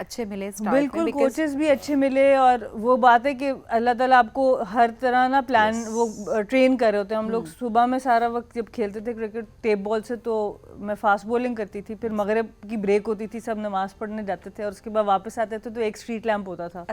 اچھے ملے بالکل کوچز بھی اچھے ملے, اور وہ بات ہے کہ اللہ تعالیٰ آپ کو ہر طرح نا پلان وہ ٹرین کر رہے ہوتے ہیں. ہم لوگ صبح میں سارا وقت جب کھیلتے تھے کرکٹ ٹیپ بال سے, تو میں فاسٹ بولنگ کرتی تھی, پھر مغرب کی بریک ہوتی تھی, سب نماز پڑھنے جاتے تھے, اور اس کے بعد واپس آتے تھے تو ایک اسٹریٹ لیمپ ہوتا تھا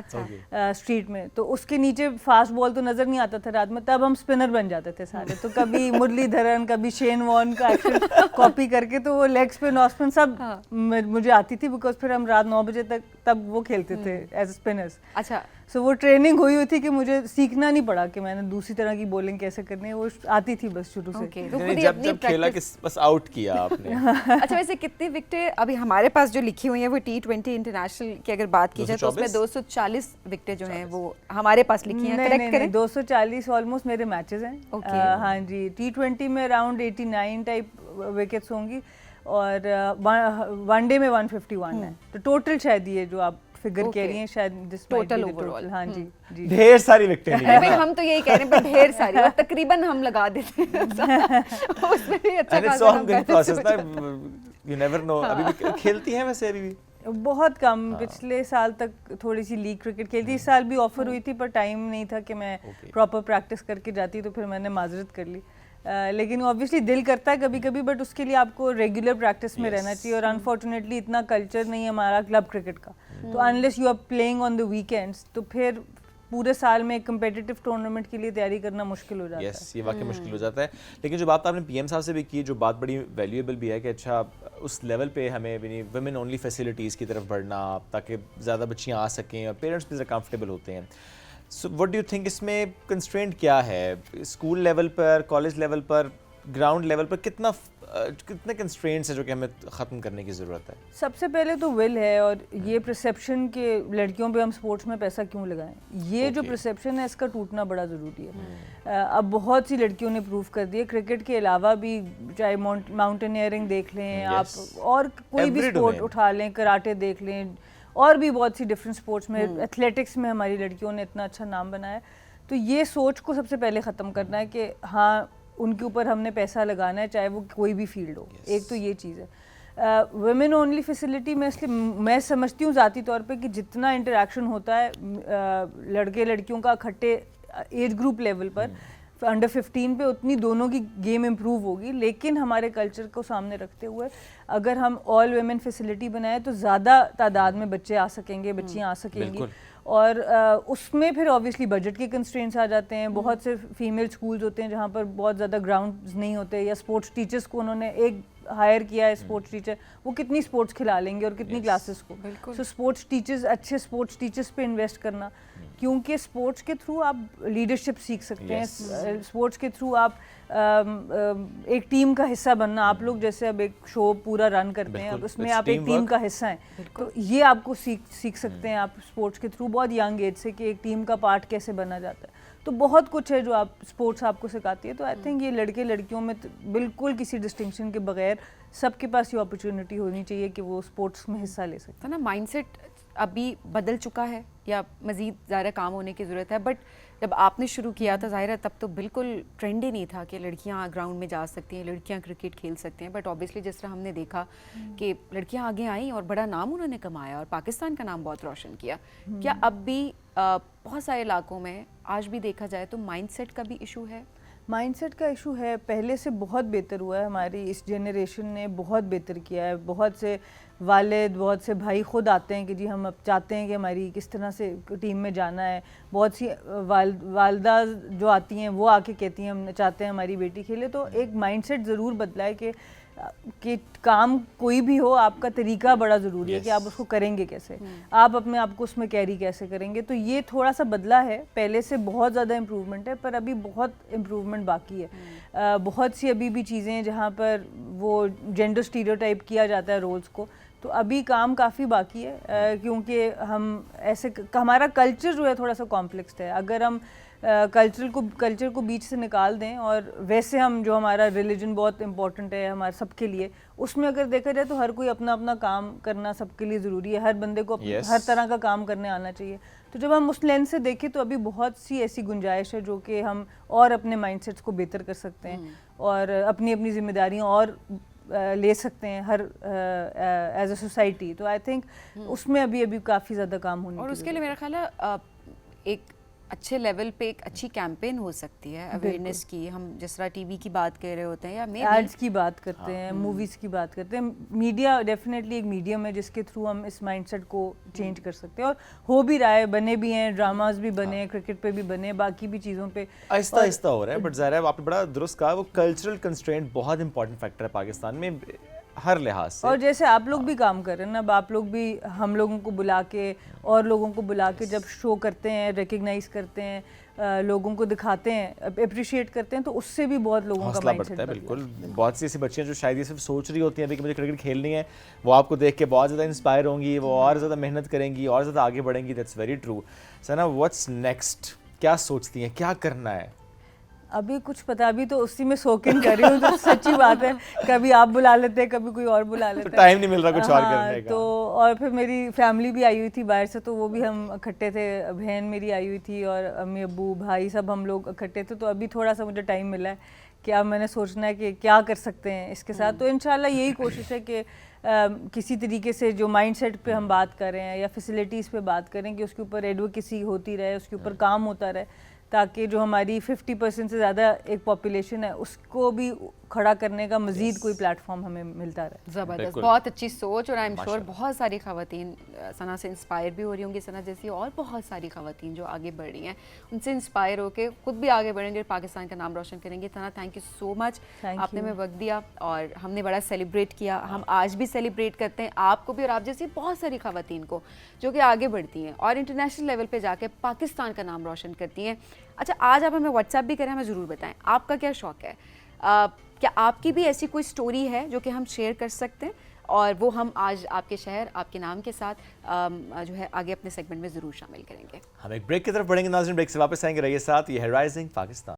اسٹریٹ میں, تو اس کے نیچے فاسٹ بال تو نظر نہیں آتا تھا رات میں, تب ہم اسپنر بن جاتے تھے سارے. تو کبھی مرلی دھرن, کبھی شین وارن کا ایکشن کاپی کر کے, تو وہ لیگ اسپن آف اسپن سب مجھے آتی تھی, بیکاز پھر ہم رات 9 بجے تک تب وہ کھیلتے تھے ایز اسپنرز. اچھا, سو وہ ٹریننگ ہوئی تھی کہ مجھے سیکھنا نہیں پڑا کہ میں نے دوسری طرح کی بولنگ کیسے کرنی ہے, وہ آتی تھی بس شروع سے. جب کھیلا بس آؤٹ کیا آپ نے. اچھا, ویسے کتنی وکٹیں ابھی ہمارے پاس جو لکھی ہوئی ہیں وہ T20 انٹرنیشنل کی اگر بات کی جائے تو اس میں 240 وکٹیں جو ہیں وہ ہمارے پاس لکھی ہیں. کریکٹ کریں, 240 آلموسٹ میرے میچز ہیں. ہاں جی, T20 میں اراؤنڈ 89 ٹائپ وکٹس ہوں گی, اور ون ڈے میں 151 ہے. تو ٹوٹل شاید یہ جو آپ فگر کہہ رہی ہیں شاید ٹوٹل اوور آل. ہاں جی جی, ڈھیر ساری وکٹیں لی ہیں. ہم تو یہی کہہ رہے ہیں پر ڈھیر ساری, اور تقریباً ہم لگا دیتے ہیں اس میں بھی اچھا خاصا ہم یو نیور نو. ابھی بھی کھیلتی ہیں ویسے؟ ابھی بھی بہت کم, پچھلے سال تک تھوڑی سی لیگ کرکٹ کھیلتی, اس سال بھی آفر ہوئی تھی پر ٹائم نہیں تھا کہ میں پراپر پریکٹس کر کے جاتی, تو پھر میں نے معذرت کر لی. لیکن اوبویسلی دل کرتا ہے کبھی کبھی, بٹ اس کے لیے آپ کو ریگولر پریکٹس میں رہنا چاہیے, اور انفارچونیٹلی اتنا کلچر نہیں ہے ہمارا کلب کرکٹ کا, تو unless you are playing on the weekends, تو پھر پورے سال میں ایک کمپیٹیٹو ٹورنامنٹ کے لیے تیاری کرنا مشکل ہو جاتا ہے. یس, یہ واقعی مشکل ہو جاتا ہے. لیکن جو بات آپ نے پی ایم صاحب سے بھی کی, جو بات بڑی ویلیویبل بھی ہے کہ اچھا اس لیول پہ ہمیں ویمن اونلی فیسلٹیز کی طرف بڑھنا, تاکہ زیادہ بچیاں آ سکیں اور پیرنٹس بھی زیادہ کمفرٹیبل ہوتے ہیں. So what do you think اس میں کنسٹرینٹ کیا ہے؟ اسکول لیول پر, کالج لیول پر, گراؤنڈ لیول پر کتنے کنسٹرینٹس ہیں جو کہ ہمیں ختم کرنے کی ضرورت ہے؟ سب سے پہلے تو ول ہے, اور یہ پرسیپشن کہ لڑکیوں پہ ہم سپورٹس میں پیسہ کیوں لگائیں, یہ جو پرسیپشن ہے اس کا ٹوٹنا بڑا ضروری ہے. اب بہت سی لڑکیوں نے پروف کر دیا, کرکٹ کے علاوہ بھی چاہے ماؤنٹینئرنگ دیکھ لیں آپ, اور کوئی بھی اسپورٹ اٹھا لیں, کراٹے دیکھ لیں, اور بھی بہت سی ڈفرینٹ اسپورٹس میں, ایتھلیٹکس میں ہماری لڑکیوں نے اتنا اچھا نام بنایا. تو یہ سوچ کو سب سے پہلے ختم کرنا ہے کہ ہاں ان کے اوپر ہم نے پیسہ لگانا ہے, چاہے وہ کوئی بھی فیلڈ ہو. ایک تو یہ چیز ہے. ویمن اونلی فیسلٹی میں اس لیے میں سمجھتی ہوں ذاتی طور پہ کہ جتنا انٹریکشن ہوتا ہے لڑکے لڑکیوں کا اکٹھے ایج گروپ لیول پر انڈر 15 پہ, اتنی دونوں کی گیم امپروو ہوگی. لیکن ہمارے کلچر کو سامنے رکھتے ہوئے اگر ہم آل ویمن فیسلٹی بنائیں تو زیادہ تعداد میں بچے آ سکیں گے, بچیاں آ سکیں گی, اور اس میں پھر اوبویسلی بجٹ کے کنسٹرینٹس آ جاتے ہیں. بہت سے فیمیل اسکولز ہوتے ہیں جہاں پر بہت زیادہ گراؤنڈز نہیں ہوتے, یا اسپورٹس ٹیچرس کو انہوں نے ایک ہائر کیا ہے اسپورٹس ٹیچر, وہ کتنی اسپورٹس کھلا لیں گے اور کتنی کلاسز کو. سو اسپورٹس ٹیچرز, اچھے اسپورٹس ٹیچرس پہ انویسٹ کرنا, کیونکہ اسپورٹس کے تھرو آپ لیڈرشپ سیکھ سکتے ہیں. اسپورٹس کے تھرو آپ ایک ٹیم کا حصہ بننا, آپ لوگ جیسے اب ایک شو پورا رن کرتے ہیں, اب اس میں آپ ایک ٹیم کا حصہ ہیں, تو یہ آپ کو سیکھ سکتے ہیں آپ اسپورٹس کے تھرو بہت ینگ ایج سے, کہ ایک ٹیم کا پارٹ کیسے بنا جاتا ہے. تو بہت کچھ ہے جو آپ اسپورٹس آپ کو سکھاتی ہے. تو آئی تھنک یہ لڑکے لڑکیوں میں بالکل کسی ڈسٹنکشن کے بغیر سب کے پاس یہ اپرچونیٹی ہونی چاہیے کہ وہ اسپورٹس میں حصہ لے سکتے ہیں نا. مائنڈ سیٹ ابھی بدل چکا ہے یا مزید زیادہ کام ہونے کی ضرورت ہے؟ بٹ جب آپ نے شروع کیا تھا ظاہر ہے تب تو بالکل ٹرینڈ ہی نہیں تھا کہ لڑکیاں گراؤنڈ میں جا سکتی ہیں, لڑکیاں کرکٹ کھیل سکتے ہیں. بٹ اوبیسلی جس طرح ہم نے دیکھا کہ لڑکیاں آگے آئیں اور بڑا نام انہوں نے کمایا اور پاکستان کا نام بہت روشن کیا. کیا اب بھی بہت سارے علاقوں میں آج بھی دیکھا جائے تو مائنڈ سیٹ کا بھی ایشو ہے؟ مائنڈ سیٹ کا ایشو ہے, پہلے سے بہت بہتر ہوا ہے. ہماری اس جنریشن نے بہت بہتر کیا ہے. بہت سے والد, بہت سے بھائی خود آتے ہیں کہ جی ہم اب چاہتے ہیں کہ ہماری کس طرح سے ٹیم میں جانا ہے. بہت سی والدہ جو آتی ہیں وہ آ کے کہتی ہیں ہم چاہتے ہیں ہماری بیٹی کھیلے. تو ایک مائنڈ سیٹ ضرور بدلا ہے کہ کام کوئی بھی ہو آپ کا طریقہ بڑا ضروری ہے کہ آپ اس کو کریں گے کیسے, آپ اپنے آپ کو اس میں کیری کیسے کریں گے. تو یہ تھوڑا سا بدلا ہے, پہلے سے بہت زیادہ امپروومنٹ ہے, پر ابھی بہت امپروومنٹ باقی ہے. بہت سی ابھی بھی چیزیں ہیں جہاں پر وہ جینڈر اسٹیریوٹائپ کیا جاتا ہے رولز کو, تو ابھی کام کافی باقی ہے. کیونکہ ہم ایسے ہمارا کلچر جو ہے تھوڑا سا کمپلیکسڈ ہے. اگر ہم کلچر کو بیچ سے نکال دیں, اور ویسے ہم جو ہمارا ریلیجن بہت امپورٹنٹ ہے ہمارے سب کے لیے, اس میں اگر دیکھا جائے تو ہر کوئی اپنا اپنا کام کرنا سب کے لیے ضروری ہے. ہر بندے کو ہر طرح کا کام کرنے آنا چاہیے. تو جب ہم اس لینس سے دیکھیں تو ابھی بہت سی ایسی گنجائش ہے جو کہ ہم اور اپنے مائنڈ سیٹس کو بہتر کر سکتے ہیں, اور اپنی اپنی ذمہ داریاں اور لے سکتے ہیں ہر ایز اے سوسائٹی. تو آئی تھنک اس میں ابھی کافی زیادہ کام ہونے اور اس کے لیے میرا خیال ہے ایک اچھے لیول پہ ایک اچھی کیمپین ہو سکتی ہے اویئرنیس کی. ہم جس طرح ٹی وی کی بات کر رہے ہوتے ہیں یا ایڈس کی بات کرتے ہیں, موویز کی بات کرتے ہیں. میڈیا ڈیفینیٹلی ایک میڈیم ہے جس کے تھرو ہم اس مائنڈ سیٹ کو چینج کر سکتے ہیں, اور ہو بھی رہا ہے, بنے بھی ہیں, ڈراماز بھی بنے ہیں, کرکٹ پہ بھی بنے, باقی بھی چیزوں پہ آہستہ آہستہ ہو رہا ہے. بٹ ظاہر ہے آپ نے بڑا درست کہا, وہ کلچرل کنسٹرینٹ بہت امپورٹنٹ فیکٹر ہے پاکستان میں ہر لحاظ سے. اور جیسے آپ لوگ بھی کام کر رہے ہیں نا, اب آپ لوگ بھی ہم لوگوں کو بلا کے اور لوگوں کو بلا کے جب شو کرتے ہیں, ریکگنائز کرتے ہیں, لوگوں کو دکھاتے ہیں, اپریشیٹ کرتے ہیں, تو اس سے بھی بہت لوگوں کا مائنڈ سیٹ بڑھتا ہے. بالکل, بہت سی ایسی بچیاں جو شاید یہ صرف سوچ رہی ہوتی ہیں کہ مجھے کرکٹ کھیلنی ہے, وہ آپ کو دیکھ کے بہت زیادہ انسپائر ہوں گی, وہ اور زیادہ محنت کریں گی, اور زیادہ آگے بڑھیں گی. That's very true. Sana, what's next, کیا سوچتی ہیں, کیا کرنا ہے؟ ابھی کچھ پتا, ابھی تو اسی میں سوکن کر رہی ہوں. تو سچی بات ہے, کبھی آپ بلا لیتے ہیں, کبھی کوئی اور بلا لیتا ہے, ٹائم نہیں مل رہا کچھ اور کرنے کا. تو اور پھر میری فیملی بھی آئی ہوئی تھی باہر سے, تو وہ بھی ہم اکٹھے تھے, بہن میری آئی ہوئی تھی اور امی ابو بھائی سب ہم لوگ اکٹھے تھے. تو ابھی تھوڑا سا مجھے ٹائم ملا ہے کہ اب میں نے سوچنا ہے کہ کیا کر سکتے ہیں اس کے ساتھ. تو انشاءاللہ یہی کوشش ہے کہ کسی طریقے سے جو مائنڈ سیٹ پہ ہم بات کر رہے ہیں یا فیسلٹیز پہ بات کریں, کہ اس کے اوپر ایڈوکیسی ہوتی رہے, اس کے اوپر کام ہوتا رہے, تاکہ جو ہماری 50% سے زیادہ ایک پاپولیشن ہے اس کو بھی کھڑا کرنے کا مزید کوئی پلیٹ فارم ہمیں ملتا رہے. زبردست, بہت اچھی سوچ. اور آئی ایم شیور بہت ساری خواتین ثنا سے انسپائر بھی ہو رہی ہوں گی, ثنا جیسی اور بہت ساری خواتین جو آگے بڑھ رہی ہیں, ان سے انسپائر ہو کے خود بھی آگے بڑھیں گے, پاکستان کا نام روشن کریں گے. ثنا, تھینک یو سو مچ, آپ نے ہمیں وقت دیا اور ہم نے بڑا سیلیبریٹ کیا. ہم آج بھی سیلیبریٹ کرتے ہیں آپ کو بھی, اور آپ جیسی بہت ساری خواتین کو جو کہ آگے بڑھتی ہیں اور انٹرنیشنل لیول پہ جا کے پاکستان کا نام روشن کرتی ہیں. اچھا, آج آپ ہمیں واٹس ایپ بھی کریں, ہمیں ضرور بتائیں آپ کا کیا شوق ہے, کیا آپ کی بھی ایسی کوئی سٹوری ہے جو کہ ہم شیئر کر سکتے ہیں, اور وہ ہم آج آپ کے شہر آپ کے نام کے ساتھ جو ہے آگے اپنے سیگمنٹ میں ضرور شامل کریں گے. ہم ایک بریک کی طرف بڑھیں گے ناظرین, بریک سے واپس آئیں گے, رہیے ساتھ. یہ ہے رائزنگ پاکستان.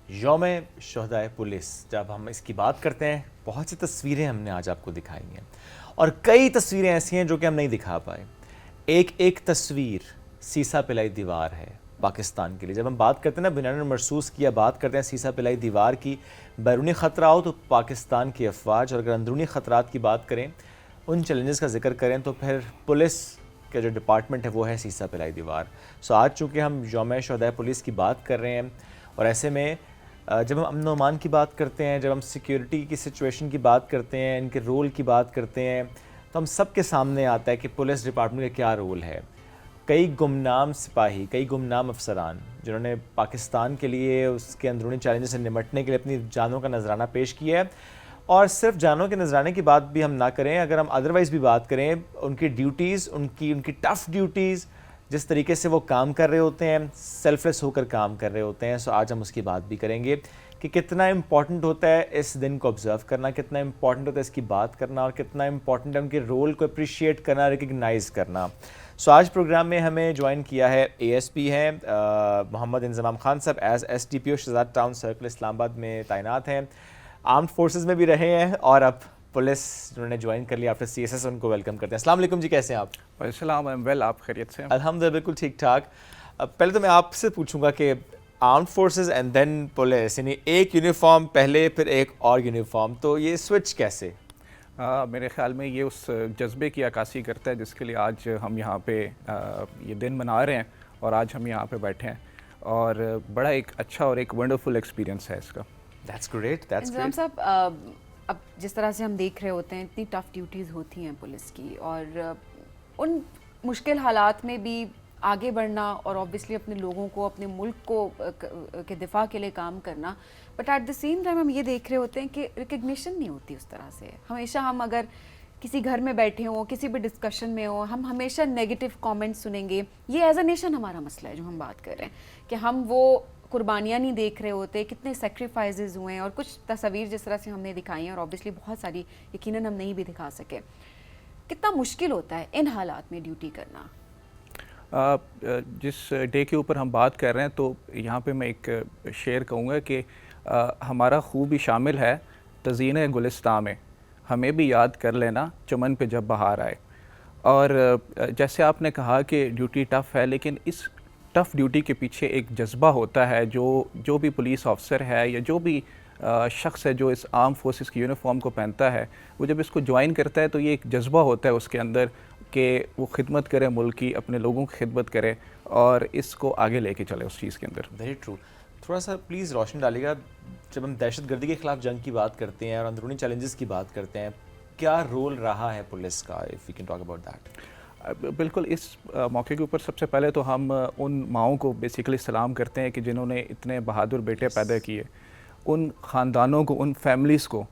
یوم شہدائے پولیس, جب ہم اس کی بات کرتے ہیں, بہت سی تصویریں ہم نے آج آپ کو دکھائی ہیں, اور کئی تصویریں ایسی ہیں جو کہ ہم نہیں دکھا پائے. ایک تصویر سیسا پلائی دیوار ہے پاکستان کے لیے. جب ہم بات کرتے ہیں نا بنیان مرصوص کی, یا بات کرتے ہیں سیسا پلائی دیوار کی, بیرونی خطرہ ہو تو پاکستان کی افواج, اور اگر اندرونی خطرات کی بات کریں, ان چیلنجز کا ذکر کریں, تو پھر پولیس کا جو ڈپارٹمنٹ ہے وہ ہے سیسا پلائی دیوار. سو آج چونکہ ہم یوم شہدائے پولیس کی بات کر رہے ہیں, اور ایسے میں جب ہم امن و امان کی بات کرتے ہیں, جب ہم سیکیورٹی کی سچویشن کی بات کرتے ہیں, ان کے رول کی بات کرتے ہیں, تو ہم سب کے سامنے آتا ہے کہ پولیس ڈپارٹمنٹ کا کیا رول ہے. کئی گمنام سپاہی, کئی گمنام افسران جنہوں نے پاکستان کے لیے اس کے اندرونی چیلنجز سے نمٹنے کے لیے اپنی جانوں کا نذرانہ پیش کیا ہے. اور صرف جانوں کے نذرانے کی بات بھی ہم نہ کریں, اگر ہم ادروائز بھی بات کریں, ان کی ڈیوٹیز, ان کی ٹف ڈیوٹیز, جس طریقے سے وہ کام کر رہے ہوتے ہیں, سیلف لیس ہو کر کام کر رہے ہوتے ہیں. سو آج ہم اس کی بات بھی کریں گے کہ کتنا امپورٹنٹ ہوتا ہے اس دن کو آبزرو کرنا, کتنا امپورٹنٹ ہوتا ہے اس کی بات کرنا, اور کتنا امپورٹنٹ ہے ان کے رول کو اپریشیٹ کرنا, ریکگنائز کرنا. سو آج پروگرام میں ہمیں جوائن کیا ہے اے ایس پی ہیں محمد انضمام خان صاحب, ایز ایس ٹی پی او شہزاد ٹاؤن سرکل اسلام آباد میں تعینات ہیں, آرمڈ فورسز میں بھی رہے ہیں, اور اب پولیس جنہوں نے جوائن کر لیا آفٹر سی ایس ایس, ان کو ویلکم کرتے ہیں. السلام علیکم جی, کیسے ہیں آپ؟ السلام, ویل, آپ خیریت سے؟ الحمدللہ بالکل ٹھیک ٹھاک. پہلے تو میں آپ سے پوچھوں گا کہ armed forces and then police, یعنی ایک یونیفارم پہلے پھر ایک اور یونیفارم, تو یہ سوئچ کیسے؟ میرے خیال میں یہ اس جذبے کی عکاسی کرتا ہے جس کے لیے آج ہم یہاں پہ یہ دن منا رہے ہیں اور آج ہم یہاں پہ بیٹھے ہیں, اور بڑا ایک اچھا اور ایک ونڈرفل ایکسپیرینس ہے اس کا. That's great, that's Inzamam great. صاحب, اب جس طرح سے ہم دیکھ رہے ہوتے ہیں اتنی ٹف ڈیوٹیز ہوتی ہیں پولیس کی, اور ان مشکل حالات میں بھی آگے بڑھنا اور اوبیسلی اپنے لوگوں کو, اپنے ملک کو کے دفاع کے لیے کام کرنا, but at the same time ہم یہ دیکھ رہے ہوتے ہیں کہ ریکگنیشن نہیں ہوتی اس طرح سے. ہمیشہ ہم اگر کسی گھر میں بیٹھے ہوں, کسی بھی ڈسکشن میں ہوں, ہم ہمیشہ نیگیٹو کامنٹ سنیں گے. یہ ایز اے نیشن ہمارا مسئلہ ہے جو ہم بات کر رہے ہیں, کہ ہم وہ قربانیاں نہیں دیکھ رہے ہوتے, کتنے سیکریفائزز ہوئے ہیں, اور کچھ تصاویر جس طرح سے ہم نے دکھائی ہیں, اور اوبیسلی بہت ساری یقیناً ہم نہیں بھی دکھا سکے. کتنا مشکل ہوتا ہے ان حالات میں ڈیوٹی کرنا؟ جس ڈے کے اوپر ہم بات کر رہے ہیں تو یہاں پہ میں ایک شعر کہوں گا کہ ہمارا خوب ہی شامل ہے تزئین گلستان میں, ہمیں بھی یاد کر لینا چمن پہ جب بہار آئے. اور جیسے آپ نے کہا کہ ڈیوٹی ٹف ہے, لیکن اس ٹف ڈیوٹی کے پیچھے ایک جذبہ ہوتا ہے. جو بھی پولیس آفیسر ہے یا جو بھی شخص ہے جو اس آرم فورسز کی یونیفارم کو پہنتا ہے, وہ جب اس کو جوائن کرتا ہے تو یہ ایک جذبہ ہوتا ہے اس کے اندر کہ وہ خدمت کرے ملک کی, اپنے لوگوں کی خدمت کرے اور اس کو آگے لے کے چلے اس چیز کے اندر. Very true. تھوڑا سا پلیز روشن ڈالیے گا, جب ہم دہشت گردی کے خلاف جنگ کی بات کرتے ہیں اور اندرونی چیلنجز کی بات کرتے ہیں, کیا رول رہا ہے پولیس کا, if you can talk about that? بالکل. اس موقع کے اوپر سب سے پہلے تو ہم ان ماؤں کو بیسیکلی سلام کرتے ہیں کہ جنہوں نے اتنے بہادر بیٹے پیدا کیے, ان خاندانوں کو, ان فیملیز کو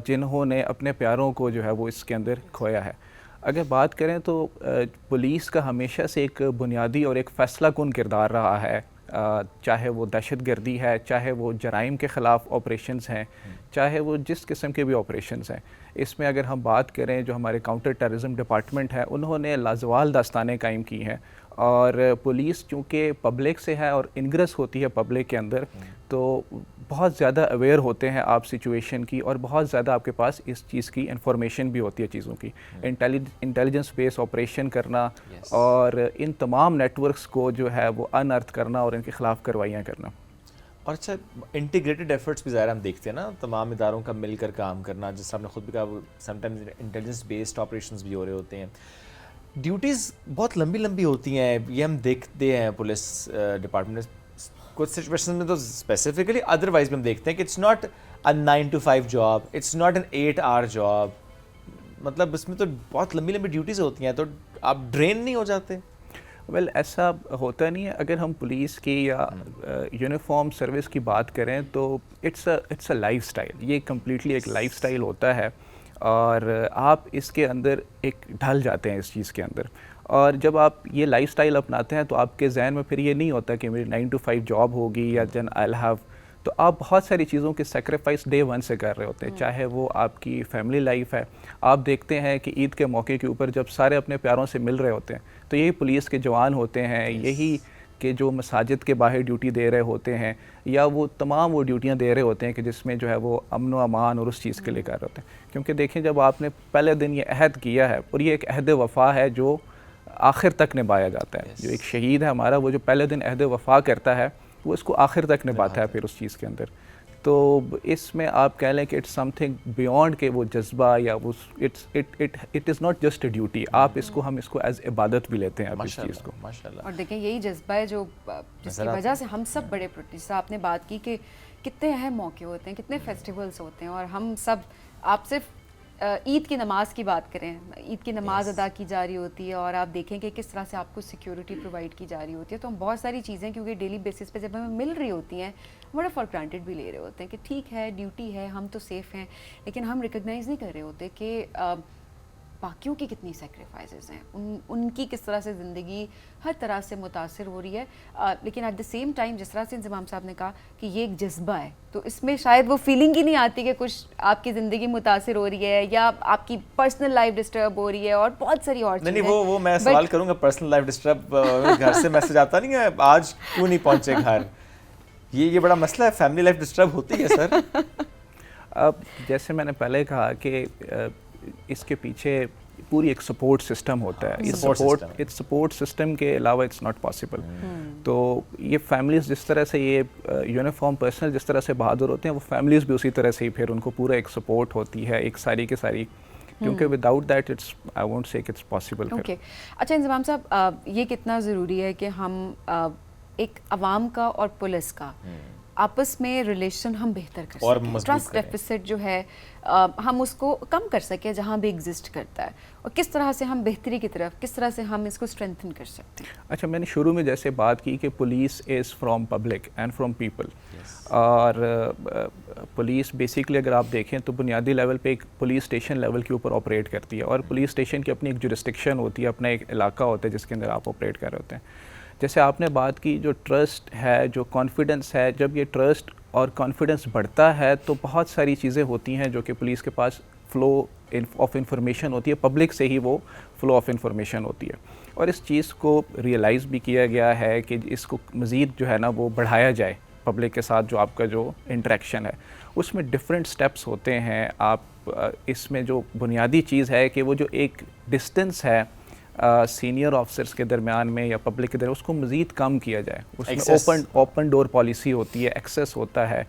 جنہوں نے اپنے پیاروں کو جو ہے وہ اس کے اندر کھویا ہے. اگر بات کریں تو پولیس کا ہمیشہ سے ایک بنیادی اور ایک فیصلہ کن کردار رہا ہے, چاہے وہ دہشت گردی ہے, چاہے وہ جرائم کے خلاف آپریشنز ہیں, چاہے وہ جس قسم کے بھی آپریشنز ہیں. اس میں اگر ہم بات کریں جو ہمارے کاؤنٹر ٹیررزم ڈپارٹمنٹ ہے, انہوں نے لازوال داستانیں قائم کی ہیں, اور پولیس چونکہ پبلک سے ہے اور انگرس ہوتی ہے پبلک کے اندر, تو بہت زیادہ اویئر ہوتے ہیں آپ سچویشن کی, اور بہت زیادہ آپ کے پاس اس چیز کی انفارمیشن بھی ہوتی ہے چیزوں کی. انٹیلیجنس بیس آپریشن کرنا اور ان تمام نیٹ ورکس کو جو ہے وہ ان ارتھ کرنا اور ان کے خلاف کارروائیاں کرنا. اور اچھا, انٹیگریٹڈ ایفرٹس بھی ظاہر ہم دیکھتے ہیں نا, تمام اداروں کا مل کر کام کرنا, جس آپ نے خود بھی کہا some times intelligence based operations بھی ہو رہے ہوتے ہیں. ڈیوٹیز بہت لمبی لمبی ہوتی ہیں, یہ ہم دیکھتے ہیں پولیس ڈپارٹمنٹ کچھ سچویشن میں تو اسپیسیفکلی, ادروائز میں ہم دیکھتے ہیں کہ it's not a 9 to 5 job, it's not an 8 hour job, مطلب اس میں تو بہت لمبی لمبی ڈیوٹیز ہوتی ہیں, تو آپ ڈرین نہیں ہو جاتے؟ ویل ایسا ہوتا نہیں ہے. اگر ہم پولیس کی یا یونیفارم سروس کی بات کریں تو اٹس اے لائف اسٹائل, یہ کمپلیٹلی ایک لائف اسٹائل ہوتا ہے, اور آپ اس کے اندر ایک ڈھل جاتے ہیں اس چیز کے اندر. اور جب آپ یہ لائف اسٹائل اپناتے ہیں تو آپ کے ذہن میں پھر یہ نہیں ہوتا کہ میری 9 to 5 جاب ہوگی یا دین آئی ہیو, تو آپ بہت ساری چیزوں کے سیکریفائس ڈے 1 سے کر رہے ہوتے ہیں, چاہے وہ آپ کی فیملی لائف ہے. آپ دیکھتے ہیں کہ عید کے موقع کے اوپر جب سارے اپنے پیاروں سے مل رہے ہوتے ہیں تو یہی پولیس کے جوان ہوتے ہیں, یہی کہ جو مساجد کے باہر ڈیوٹی دے رہے ہوتے ہیں, یا وہ تمام وہ ڈیوٹیاں دے رہے ہوتے ہیں کہ جس میں جو ہے وہ امن و امان اور اس چیز کے لیے کر رہے ہوتے ہیں. کیونکہ دیکھیں جب آپ نے پہلے دن یہ عہد کیا ہے, اور یہ ایک عہد وفا ہے جو آخر تک نبھایا جاتا ہے. جو ایک شہید ہے ہمارا, وہ جو پہلے دن عہد وفا کرتا ہے وہ اس کو آخر تک نبھاتا ہے پھر اس چیز کے اندر. تو اس میں آپ کہہ لیں کہ اٹس سم تھنگ بیونڈ کہ وہ جذبہ یا وہ it is not just a duty, آپ اس کو ہم اس کو ایز عبادت بھی لیتے ہیں اس چیز کو. اور دیکھیں یہی جذبہ ہے جو جس کی وجہ سے ہم سب بڑے جیسے آپ نے بات کی کہ کتنے اہم موقع ہوتے ہیں, کتنے فیسٹیولس ہوتے ہیں, اور ہم سب, آپ صرف عید کی نماز کی بات کریں, عید کی نماز ادا کی جا رہی ہوتی ہے, اور آپ دیکھیں کہ کس طرح سے آپ کو سیکیورٹی پرووائڈ کی جا رہی ہوتی ہے. تو ہم بہت ساری چیزیں کیونکہ ڈیلی بیسس پہ جب ہمیں مل رہی ہوتی ہیں, بڑا فار گرانٹیڈ بھی لے رہے ہوتے ہیں کہ ٹھیک ہے ڈیوٹی ہے, ہم تو سیف ہیں, لیکن ہم ریکگنائز نہیں کر رہے ہوتے کہ باقیوں کی کتنی سیکریفائسز ہیں, ان کی کس طرح سے زندگی ہر طرح سے متاثر ہو رہی ہے. لیکن ایٹ دا سیم ٹائم جس طرح سے انضمام صاحب نے کہا کہ یہ ایک جذبہ ہے, تو اس میں شاید وہ فیلنگ ہی نہیں آتی کہ کچھ آپ کی زندگی متاثر ہو رہی ہے یا آپ کی پرسنل لائف ڈسٹرب ہو رہی ہے, اور بہت ساری اور چیزیں. نہیں, وہ میں سوال کروں گا, پرسنل لائف ڈسٹرب, گھر سے میسج آتا نہیں ہے آج کیوں نہیں پہنچے گھر, یہ بڑا مسئلہ ہے, فیملی لائف ڈسٹرب ہوتی ہے سر؟ اب جیسے میں نے پہلے کہا کہ اس کے پیچھے پوری ایک سپورٹ سسٹم ہوتا ہے. اس سپورٹ سسٹم کے علاوہ اٹس ناٹ پاسبل. تو یہ فیملیز جس طرح سے یہ یونیفارم پرسنل جس طرح سے بہادر ہوتے ہیں وہ فیملیز بھی اسی طرح سے ہی پھر ان کو پورا ایک سپورٹ ہوتی ہے ایک ساری کی ساری, کیونکہ without that it's I won't say it's possible. Okay اچھا انضمام صاحب, یہ کتنا ضروری ہے کہ ہم ایک عوام کا اور پولیس کا آپس میں ریلیشن ہم بہتر کر سکیں, ٹرسٹ ڈیفیسٹ جو ہے ہم اس کو کم کر سکیں جہاں بھی ایگزسٹ کرتا ہے, اور کس طرح سے ہم بہتری کی طرف کس طرح سے ہم اس کو اسٹرینتھن کر سکتے ہیں؟ اچھا, میں نے شروع میں جیسے بات کی کہ police is from public and from people, اور پولیس بیسکلی اگر آپ دیکھیں تو بنیادی لیول پہ ایک پولیس اسٹیشن لیول کے اوپر آپریٹ کرتی ہے, اور پولیس اسٹیشن کی اپنی ایک جورسڈکشن ہوتی ہے, اپنا ایک علاقہ ہوتا ہے جس کے اندر آپ آپریٹ کر رہے ہوتے ہیں. جیسے آپ نے بات کی جو ٹرسٹ ہے, جو کانفیڈنس ہے, جب یہ ٹرسٹ اور کانفیڈنس بڑھتا ہے تو بہت ساری چیزیں ہوتی ہیں جو کہ پولیس کے پاس فلو آف انفارمیشن ہوتی ہے, پبلک سے ہی وہ فلو آف انفارمیشن ہوتی ہے. اور اس چیز کو ریئلائز بھی کیا گیا ہے کہ اس کو مزید جو ہے نا وہ بڑھایا جائے پبلک کے ساتھ, جو آپ کا جو انٹریکشن ہے اس میں ڈفرینٹ سٹیپس ہوتے ہیں. آپ اس میں جو بنیادی چیز ہے کہ وہ جو ایک ڈسٹنس ہے سینئر آفیسرس کے درمیان میں یا پبلک کے درمیان, اس کو مزید کم کیا جائے. اس میں اوپن ڈور پالیسی ہوتی ہے, ایکسیس ہوتا ہے,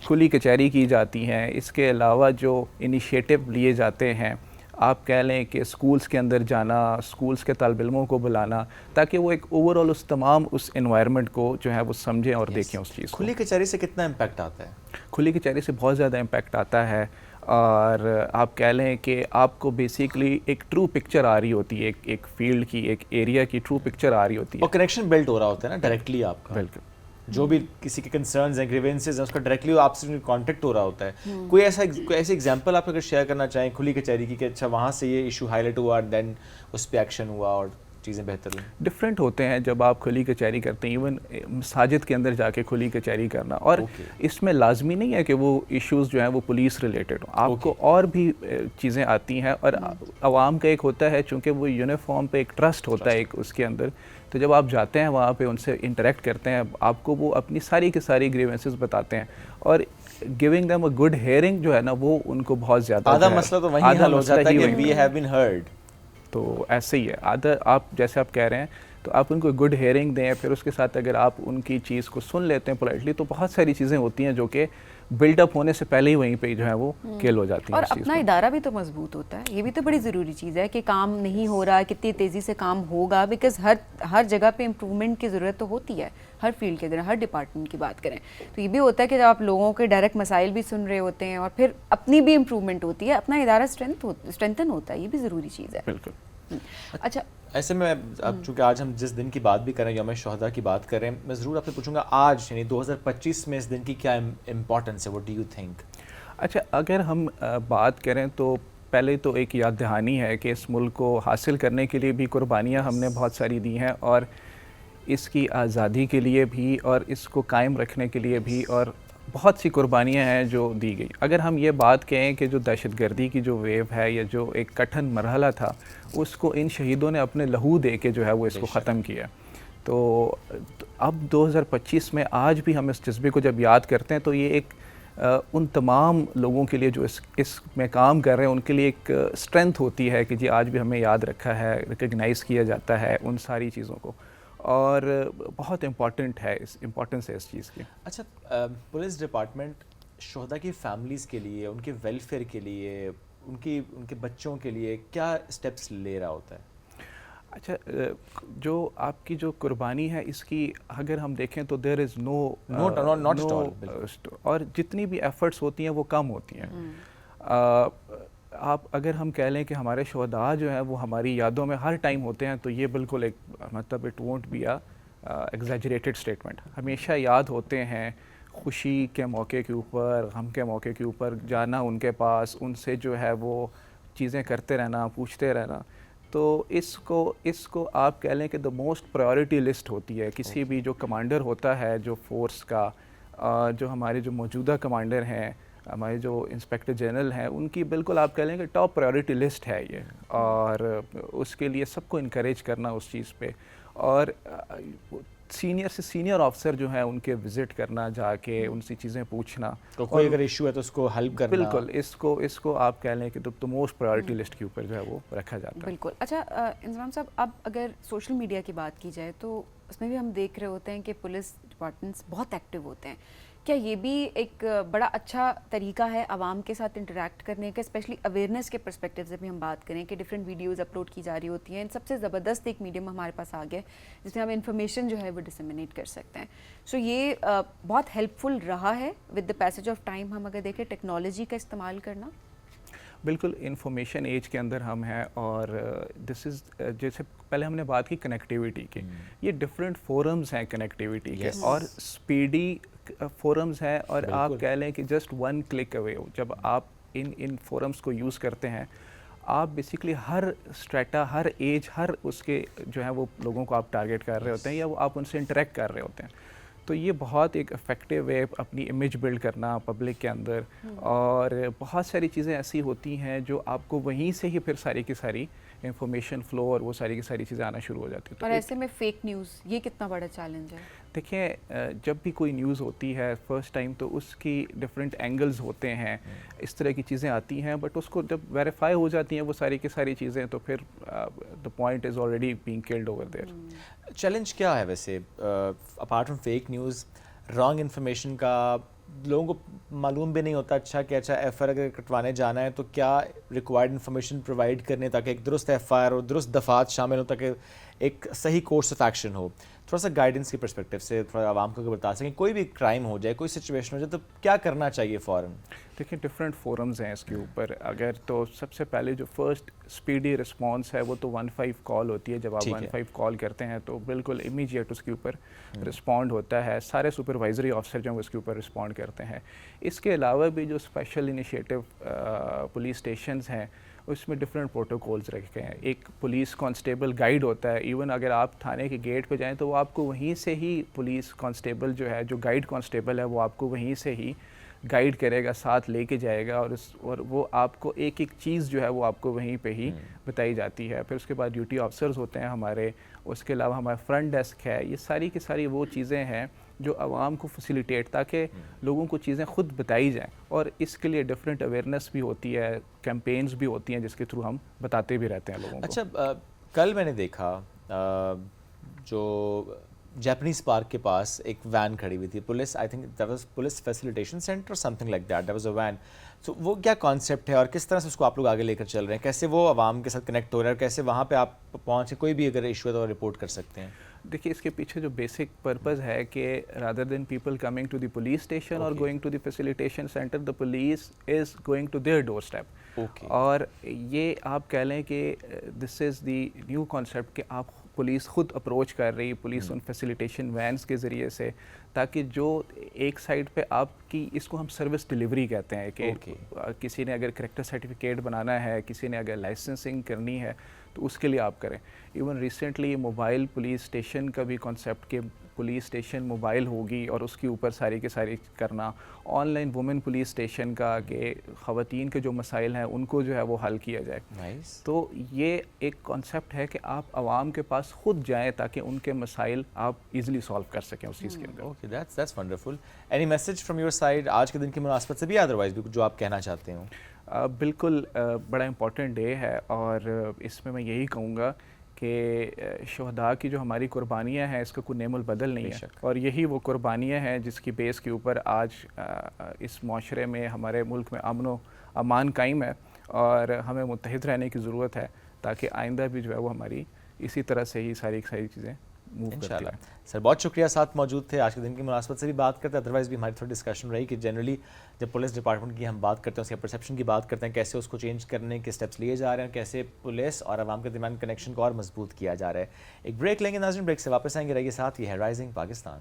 کھلی کچہری کی جاتی ہیں. اس کے علاوہ جو انیشیٹو لیے جاتے ہیں, آپ کہہ لیں کہ اسکولس کے اندر جانا, اسکولس کے طالب علموں کو بلانا, تاکہ وہ ایک اوور آل اس تمام اس انوائرمنٹ کو جو ہے وہ سمجھیں اور دیکھیں اس چیز کو. کھلی کچہری سے کتنا امپیکٹ آتا ہے؟ کھلی کچہری سے بہت زیادہ امپیکٹ آتا ہے, اور آپ کہہ لیں کہ آپ کو بیسیکلی ایک ٹرو پکچر آ رہی ہوتی ہے, ایک فیلڈ کی, ایک ایریا کی ٹرو پکچر آ رہی ہوتی ہے, اور کنیکشن بلڈ ہو رہا ہوتا ہے نا ڈائریکٹلی آپ کا. بالکل, جو بھی کسی کے کنسرنز ہیں, گریوینسز ہیں, اس کا ڈائریکٹلی آپ سے کانٹیکٹ ہو رہا ہوتا ہے. کوئی ایسی ایگزامپل آپ اگر شیئر کرنا چاہیں کھلی کچہری کی کہ اچھا وہاں سے یہ ایشو ہائی لائٹ ہوا, دین اس پہ ایکشن ہوا اور چیزیں بہتر ہوئی؟ ڈفرینٹ ہوتے ہیں جب آپ کھلی کچہری کرتے ہیں, ایون مساجد کے اندر جا کے کھلی کچہری کرنا, اور اس میں لازمی نہیں ہے کہ وہ ایشوز جو ہیں وہ پولیس ریلیٹڈ ہوں, آپ کو اور بھی چیزیں آتی ہیں. اور عوام کا ایک ہوتا ہے, چونکہ وہ یونیفارم پہ ایک ٹرسٹ ہوتا ہے ایک اس کے اندر, تو جب آپ جاتے ہیں وہاں پہ ان سے انٹریکٹ کرتے ہیں, آپ کو وہ اپنی ساری کی ساری گریوینسز بتاتے ہیں, اور giving them a good hearing جو ہے نا وہ ان کو بہت زیادہ آدھا مسئلہ تو وہیں حل ہو جاتا ہے کہ وی ہیو بین ہرڈ. تو ایسے ہی ہے آدھا, آپ جیسے آپ کہہ رہے ہیں تو آپ ان کو گڈ ہیئرنگ دیں, پھر اس کے ساتھ اگر آپ ان کی چیز کو سن لیتے ہیں پولائٹلی, تو بہت ساری چیزیں ہوتی ہیں جو کہ بلڈ اپ ہونے سے پہلے ہی وہیں پہ جو ہے وہ کل ہو جاتی ہیں. اور اپنا ادارہ بھی تو مضبوط ہوتا ہے, یہ بھی تو بڑی ضروری چیز ہے کہ کام نہیں ہو رہا, کتنی تیزی سے کام ہوگا, بیکاز ہر جگہ پہ امپرومنٹ کی ضرورت تو ہوتی ہے, ہر فیلڈ کے اندر, ہر ڈپارٹمنٹ کی بات کریں تو یہ بھی ہوتا ہے کہ جب آپ لوگوں کے ڈائریکٹ مسائل بھی سن رہے ہوتے ہیں اور پھر اپنی بھی امپرومنٹ ہوتی ہے, اپنا ادارہ اسٹرینتھن ہوتا ہے, یہ بھی ضروری چیز ہے. بالکل. اچھا ایسے میں اب چونکہ آج ہم جس دن کی بات بھی کریں, یوم شہداء کی بات کریں, میں ضرور آپ سے پوچھوں گا آج یعنی 2025 میں اس دن کی کیا امپورٹنس ہے, what do you think؟ اچھا, اگر ہم بات کریں تو پہلے تو ایک یاد دہانی ہے کہ اس ملک کو حاصل کرنے کے لیے بھی قربانیاں ہم نے بہت ساری دی ہیں, اور اس کی آزادی کے لیے بھی, اور اس کو قائم رکھنے کے لیے بھی, اور بہت سی قربانیاں ہیں جو دی گئی. اگر ہم یہ بات کہیں کہ جو دہشت گردی کی جو ویو ہے یا جو ایک کٹھن مرحلہ تھا, اس کو ان شہیدوں نے اپنے لہو دے کے جو ہے وہ اس کو ختم کیا. تو اب 2025 میں آج بھی ہم اس جذبے کو جب یاد کرتے ہیں تو یہ ایک ان تمام لوگوں کے لیے جو اس میں کام کر رہے ہیں ان کے لیے ایک اسٹرینتھ ہوتی ہے کہ جی آج بھی ہمیں یاد رکھا ہے, ریکگنائز کیا جاتا ہے ان ساری چیزوں کو, اور بہت امپورٹنٹ ہے, امپورٹنس ہے اس چیز کی. اچھا, پولیس ڈپارٹمنٹ شہداء کی فیملیز کے لیے, ان کے ویلفیئر کے لیے, ان کے بچوں کے لیے کیا اسٹیپس لے رہا ہوتا ہے؟ اچھا, جو آپ کی جو قربانی ہے اس کی اگر ہم دیکھیں تو دیر از نو, اور جتنی بھی ایفرٹس ہوتی ہیں وہ کم ہوتی ہیں. آپ اگر ہم کہہ لیں کہ ہمارے شہداء جو ہیں وہ ہماری یادوں میں ہر ٹائم ہوتے ہیں, تو یہ بالکل ایک مطلب it won't be a exaggerated statement. ہمیشہ یاد ہوتے ہیں, خوشی کے موقع کے اوپر, غم کے موقع کے اوپر جانا ان کے پاس, ان سے جو ہے وہ چیزیں کرتے رہنا, پوچھتے رہنا. تو اس کو آپ کہہ لیں کہ دا موسٹ پرائیورٹی لسٹ ہوتی ہے کسی بھی جو کمانڈر ہوتا ہے جو فورس کا, جو ہمارے جو موجودہ کمانڈر ہیں, ہمارے جو انسپیکٹر جنرل ہیں, ان کی بالکل آپ کہہ لیں کہ ٹاپ پرائیورٹی لسٹ ہے یہ, اور اس کے لیے سب کو انکریج کرنا اس چیز پہ. اور سینئر سے سینئر آفسر جو ہیں ان کے وزٹ کرنا، جا کے ان سے چیزیں پوچھنا، تو کوئی اگر ایشو ہے تو اس کو ہیلپ کرنا. بالکل اس کو آپ کہہ لیں کہ تو موسٹ پرائرٹی لسٹ کے اوپر جو ہے وہ رکھا جاتا ہے. بالکل. اچھا انضمام صاحب، اب اگر سوشل میڈیا کی بات کی جائے تو اس میں بھی ہم دیکھ رہے ہوتے ہیں کہ پولیس ڈپارٹمنٹس بہت ایکٹیو ہوتے ہیں. کیا یہ بھی ایک بڑا اچھا طریقہ ہے عوام کے ساتھ انٹریکٹ کرنے کا، اسپیشلی اویئرنیس کے پرسپیکٹیو سے بھی ہم بات کریں کہ ڈفرینٹ ویڈیوز اپلوڈ کی جا رہی ہوتی ہیں. سب سے زبردست ایک میڈیم ہمارے پاس آ گیا جس میں ہم انفارمیشن جو ہے وہ ڈسیمینیٹ کر سکتے ہیں. سو یہ بہت ہیلپ فل رہا ہے with the passage of time. ہم اگر دیکھیں ٹیکنالوجی کا استعمال کرنا، بالکل انفارمیشن ایج کے اندر ہم ہیں، اور دس از جیسے پہلے ہم نے بات کی کنیکٹیوٹی کی، یہ ڈفرینٹ فورمز ہیں کنیکٹیوٹی کے، اور اسپیڈی فورمز ہیں، اور آپ کہہ لیں کہ جسٹ ون کلک اوے. جب آپ ان فورمز کو یوز کرتے ہیں، آپ بیسکلی ہر اسٹریٹا، ہر ایج، ہر اس کے جو ہے وہ لوگوں کو آپ ٹارگیٹ کر رہے ہوتے ہیں، یا وہ آپ ان سے انٹریکٹ کر رہے ہوتے ہیں. تو یہ بہت ایک افیکٹو ہے اپنی امیج بلڈ کرنا پبلک کے اندر. اور بہت ساری چیزیں ایسی ہوتی ہیں جو آپ کو وہیں سے ہی پھر ساری کی ساری انفارمیشن فلو اور وہ ساری کی ساری چیزیں آنا شروع ہو جاتی ہیں. اور ایسے میں فیک نیوز یہ کتنا بڑا چیلنج ہے؟ دیکھیں، جب بھی کوئی نیوز ہوتی ہے فرسٹ ٹائم تو اس کی ڈفرینٹ اینگلز ہوتے ہیں، اس طرح کی چیزیں آتی ہیں، بٹ اس کو جب ویریفائی ہو جاتی ہیں وہ ساری کی ساری چیزیں، تو پھر the point is already being killed over there. Challenge کیا ہے ویسے apart from fake news? Wrong information کا لوگوں کو معلوم بھی نہیں ہوتا کہ اچھا ایف آئی آر اگر کٹوانے جانا ہے تو کیا ریکوائرڈ انفارمیشن پرووائڈ کرنے تاکہ ایک درست ایف آئی آر اور درست دفعات شامل ہوں تاکہ ایک صحیح کورس آف ایکشن ہو. تھوڑا سا گائیڈنس کی پرسپیکٹیو سے تھوڑا عوام کو اگر بتا سکیں، کوئی بھی کرائم ہو جائے، کوئی سچویشن ہو جائے تو کیا کرنا چاہیے فوراً؟ دیکھیں ڈفرینٹ فورمز ہیں اس کے اوپر. اگر تو سب سے پہلے جو فرسٹ اسپیڈی رسپانس ہے وہ تو 15 کال ہوتی ہے. جب آپ 15 کال کرتے ہیں تو بالکل امیجیٹ اس کے اوپر رسپونڈ ہوتا ہے. سارے سپروائزری آفسر جو ہیں اس کے اوپر رسپونڈ کرتے ہیں. اس کے علاوہ بھی جو اسپیشل انیشیٹو پولیس اسٹیشنز ہیں اس میں ڈفرینٹ پروٹوکولز رکھے ہیں. ایک پولیس کانسٹیبل گائیڈ ہوتا ہے. ایون اگر آپ تھانے کے گیٹ پہ جائیں تو وہ آپ کو وہیں سے ہی پولیس کانسٹیبل جو ہے، جو گائیڈ کانسٹیبل ہے، وہ آپ کو وہیں سے ہی گائیڈ کرے گا، ساتھ لے کے جائے گا، اور وہ آپ کو ایک ایک چیز جو ہے وہ آپ کو وہیں پہ ہی بتائی جاتی ہے. پھر اس کے بعد ڈیوٹی آفسرز ہوتے ہیں ہمارے. اس کے علاوہ ہمارا فرنٹ ڈیسک ہے. یہ ساری کی ساری وہ چیزیں ہیں جو عوام کو فیسیلیٹیٹ، تاکہ لوگوں کو چیزیں خود بتائی جائیں. اور اس کے لیے ڈفرینٹ اویئرنیس بھی ہوتی ہے، کیمپینز بھی ہوتی ہیں جس کے تھرو ہم بتاتے بھی رہتے ہیں لوگوں کو. اچھا، کل میں نے دیکھا جو جیپنیز پارک کے پاس ایک وین کھڑی ہوئی تھی، police, I think that was police facilitation centre something like that was a van. So وہ کیا کانسیپٹ ہے اور کس طرح سے اس کو آپ لوگ آگے لے کر چل رہے ہیں؟ کیسے وہ عوام کے ساتھ کنیکٹ ہو رہا ہے اور کیسے وہاں پہ آپ پہنچے کوئی بھی اگر ایشو ہے تو رپورٹ کر سکتے ہیں؟ دیکھیے اس کے پیچھے جو بیسک پرپز ہے کہ rather than people coming to the police station اور going to the facilitation centre, the police is going to their doorstep. اور یہ آپ کہہ لیں کہ دس از دی نیو کانسیپٹ کہ آپ پولیس خود اپروچ کر رہی، پولیس ان فیسیلیٹیشن وینس کے ذریعے سے، تاکہ جو ایک سائڈ پہ آپ کی، اس کو ہم سروس ڈیلیوری کہتے ہیں کہ کسی نے اگر کریکٹر سرٹیفکیٹ بنانا ہے، کسی نے اگر لائسنسنگ کرنی ہے تو اس کے لیے آپ کریں. Even recently mobile police station کا بھی کانسیپٹ کہ پولیس اسٹیشن موبائل ہوگی اور اس کے اوپر ساری کے ساری کرنا. Online women police station کا کہ خواتین کے جو مسائل ہیں ان کو جو ہے وہ حل کیا جائے. تو یہ ایک کانسیپٹ ہے کہ آپ عوام کے پاس خود جائیں تاکہ ان کے مسائل آپ ایزیلی سالو کر سکیں اس چیز کے اندر. Okay, that's wonderful. Any message from your side آج کے دن کی مناسبت سے بھی، ادروائز بھی جو آپ کہنا چاہتے ہوں؟ بالکل بڑا امپورٹنٹ ڈے ہے، اور اس میں یہی کہوں گا کہ شہداء کی جو ہماری قربانیاں ہیں اس کا کوئی نعم البدل نہیں ہے، اور یہی وہ قربانیاں ہیں جس کی بیس کے اوپر آج اس معاشرے میں، ہمارے ملک میں امن و امان قائم ہے. اور ہمیں متحد رہنے کی ضرورت ہے تاکہ آئندہ بھی جو ہے وہ ہماری اسی طرح سے ہی ساری چیزیں موو کرتی ہیں. سر بہت شکریہ، ساتھ موجود تھے. آج کے دن کی مناسبت سے بھی بات کرتے ہیں، ادروائز بھی ہماری تھوڑی ڈسکشن رہی کہ جنرلی جب پولیس ڈپارٹمنٹ کی ہم بات کرتے ہیں، اس کے پرسیپشن کی بات کرتے ہیں، کیسے اس کو چینج کرنے کے اسٹیپس لیے جا رہے ہیں، کیسے پولیس اور عوام کے درمیان کنیکشن کو اور مضبوط کیا جا رہا ہے. ایک بریک لیں گے ناظرین، بریک سے واپس آئیں گے. رہیے ساتھ، یہ ہے رائزنگ پاکستان.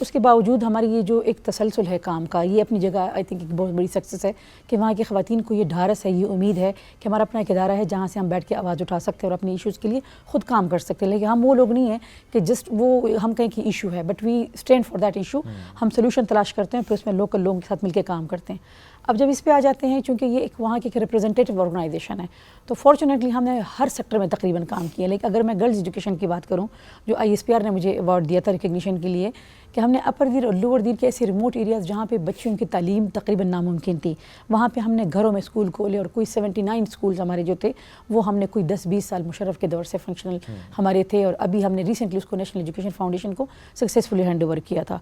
اس کے باوجود ہماری یہ جو ایک تسلسل ہے کام کا، یہ اپنی جگہ آئی تھنک ایک بہت بڑی سکسیس ہے کہ وہاں کی خواتین کو یہ ڈھارس ہے، یہ امید ہے کہ ہمارا اپنا ایک ادارہ ہے جہاں سے ہم بیٹھ کے آواز اٹھا سکتے ہیں اور اپنے ایشوز کے لیے خود کام کر سکتے ہیں. لیکن ہم وہ لوگ نہیں ہیں کہ جسٹ وہ ہم کہیں کہ ایشو ہے، but we stand for that issue. ہم سولوشن تلاش کرتے ہیں، پھر اس میں لوکل لوگوں کے ساتھ مل کے کام کرتے ہیں. اب جب اس پہ آ جاتے ہیں، چونکہ یہ ایک وہاں کی ایک ریپرزنٹیٹیو آرگنائزیشن ہے، تو فارچونیٹلی ہم نے ہر سیکٹر میں تقریباً کام کیا. لیکن اگر میں گرلز ایجوکیشن کی بات کروں، جو ISPR نے مجھے ایوارڈ دیا تھا ریکگنیشن کے لیے، کہ ہم نے اپر دیر اور لوور دیر کے ایسے ریموٹ ایریاز جہاں پہ بچیوں کی تعلیم تقریباً ناممکن تھی، وہاں پہ ہم نے گھروں میں اسکول کھولے اور کوئی 79 اسکولز ہمارے جو تھے وہ ہم نے کوئی 10-20 سال مشرف کے دور سے فنکشنل ہمارے تھے، اور ابھی ہم نے ریسنٹلی اس کو نیشنل ایجوکیشن فاؤنڈیشن کو سکسیزفلی ہینڈ اوور کیا تھا.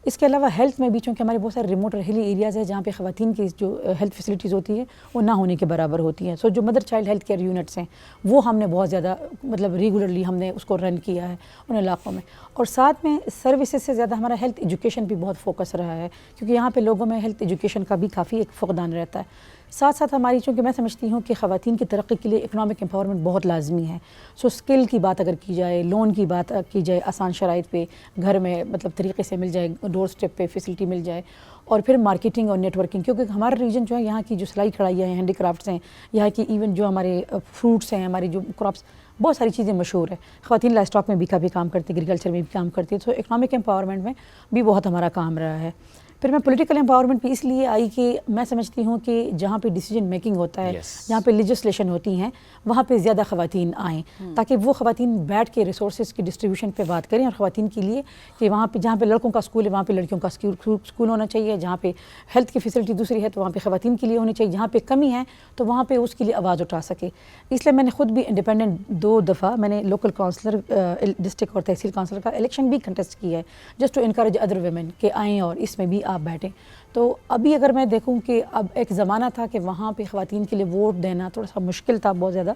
اس کے علاوہ ہیلتھ میں بھی، چونکہ ہمارے بہت سارے ریموٹ اور ہلی ایریاز ہیں جہاں پہ خواتین کی جو ہیلتھ فیسلٹیز ہوتی ہیں وہ نہ ہونے کے برابر ہوتی ہیں. سو جو mother child health care units ہیں وہ ہم نے بہت زیادہ مطلب ریگولرلی ہم نے اس کو رن کیا ہے ان علاقوں میں. اور ساتھ میں سروسز سے زیادہ ہمارا ہیلتھ ایجوکیشن بھی بہت فوکس رہا ہے، کیونکہ یہاں پہ لوگوں میں ہیلتھ ایجوکیشن کا بھی کافی ایک فقدان رہتا ہے. ساتھ ساتھ ہماری، چونکہ میں سمجھتی ہوں کہ خواتین کی ترقی کے لیے اکنامک امپاورمنٹ بہت لازمی ہے. سو اسکل کی بات اگر کی جائے، لون کی بات کی جائے، آسان شرائط پہ گھر میں مطلب طریقے سے مل جائے، ڈور اسٹیپ پہ فیسلٹی مل جائے، اور پھر مارکیٹنگ اور نیٹ ورکنگ، کیونکہ ہمارا ریجن جو ہے یہاں کی جو سلائی کڑھائیاں ہیں، ہینڈی کرافٹس ہیں، یہاں کی ایون جو ہمارے فروٹس ہیں، ہماری جو کراپس، بہت ساری چیزیں مشہور ہیں. خواتین لائف اسٹاک میں بھی کافی کام کرتی ہیں، ایگریکلچر میں بھی کام کرتی ہیں. تو اکنامک امپاورمنٹ میں بھی بہت ہمارا کام رہا ہے. پھر میں پولیٹیکل امپاورمنٹ بھی اس لیے آئی کہ میں سمجھتی ہوں کہ جہاں پہ ڈیسیجن میکنگ ہوتا ہے، جہاں پہ لیجسلیشن ہوتی ہیں، وہاں پہ زیادہ خواتین آئیں، تاکہ وہ خواتین بیٹھ کے ریسورسز کی ڈسٹریبیوشن پہ بات کریں. اور خواتین کے لیے کہ وہاں پہ جہاں پہ لڑکوں کا اسکول ہے وہاں پہ لڑکیوں کا اسکول ہونا چاہیے، جہاں پہ ہیلتھ کی فیسلٹی دوسری ہے تو وہاں پہ خواتین کے لیے ہونی چاہیے، جہاں پہ کمی ہے تو وہاں پہ اس کے لیے آواز اٹھا سکے. اس لیے میں نے خود بھی انڈیپینڈنٹ 2 دفعہ میں نے لوکل کونسلر، ڈسٹرکٹ اور تحصیل کونسلر کا الیکشن بھی کنٹیسٹ کیا ہے، just to encourage other women کہ آئیں اور اس میں بھی آپ بیٹھیں. تو ابھی اگر میں دیکھوں کہ اب ایک زمانہ تھا کہ وہاں پہ خواتین کے لیے ووٹ دینا تھوڑا سا مشکل تھا بہت زیادہ،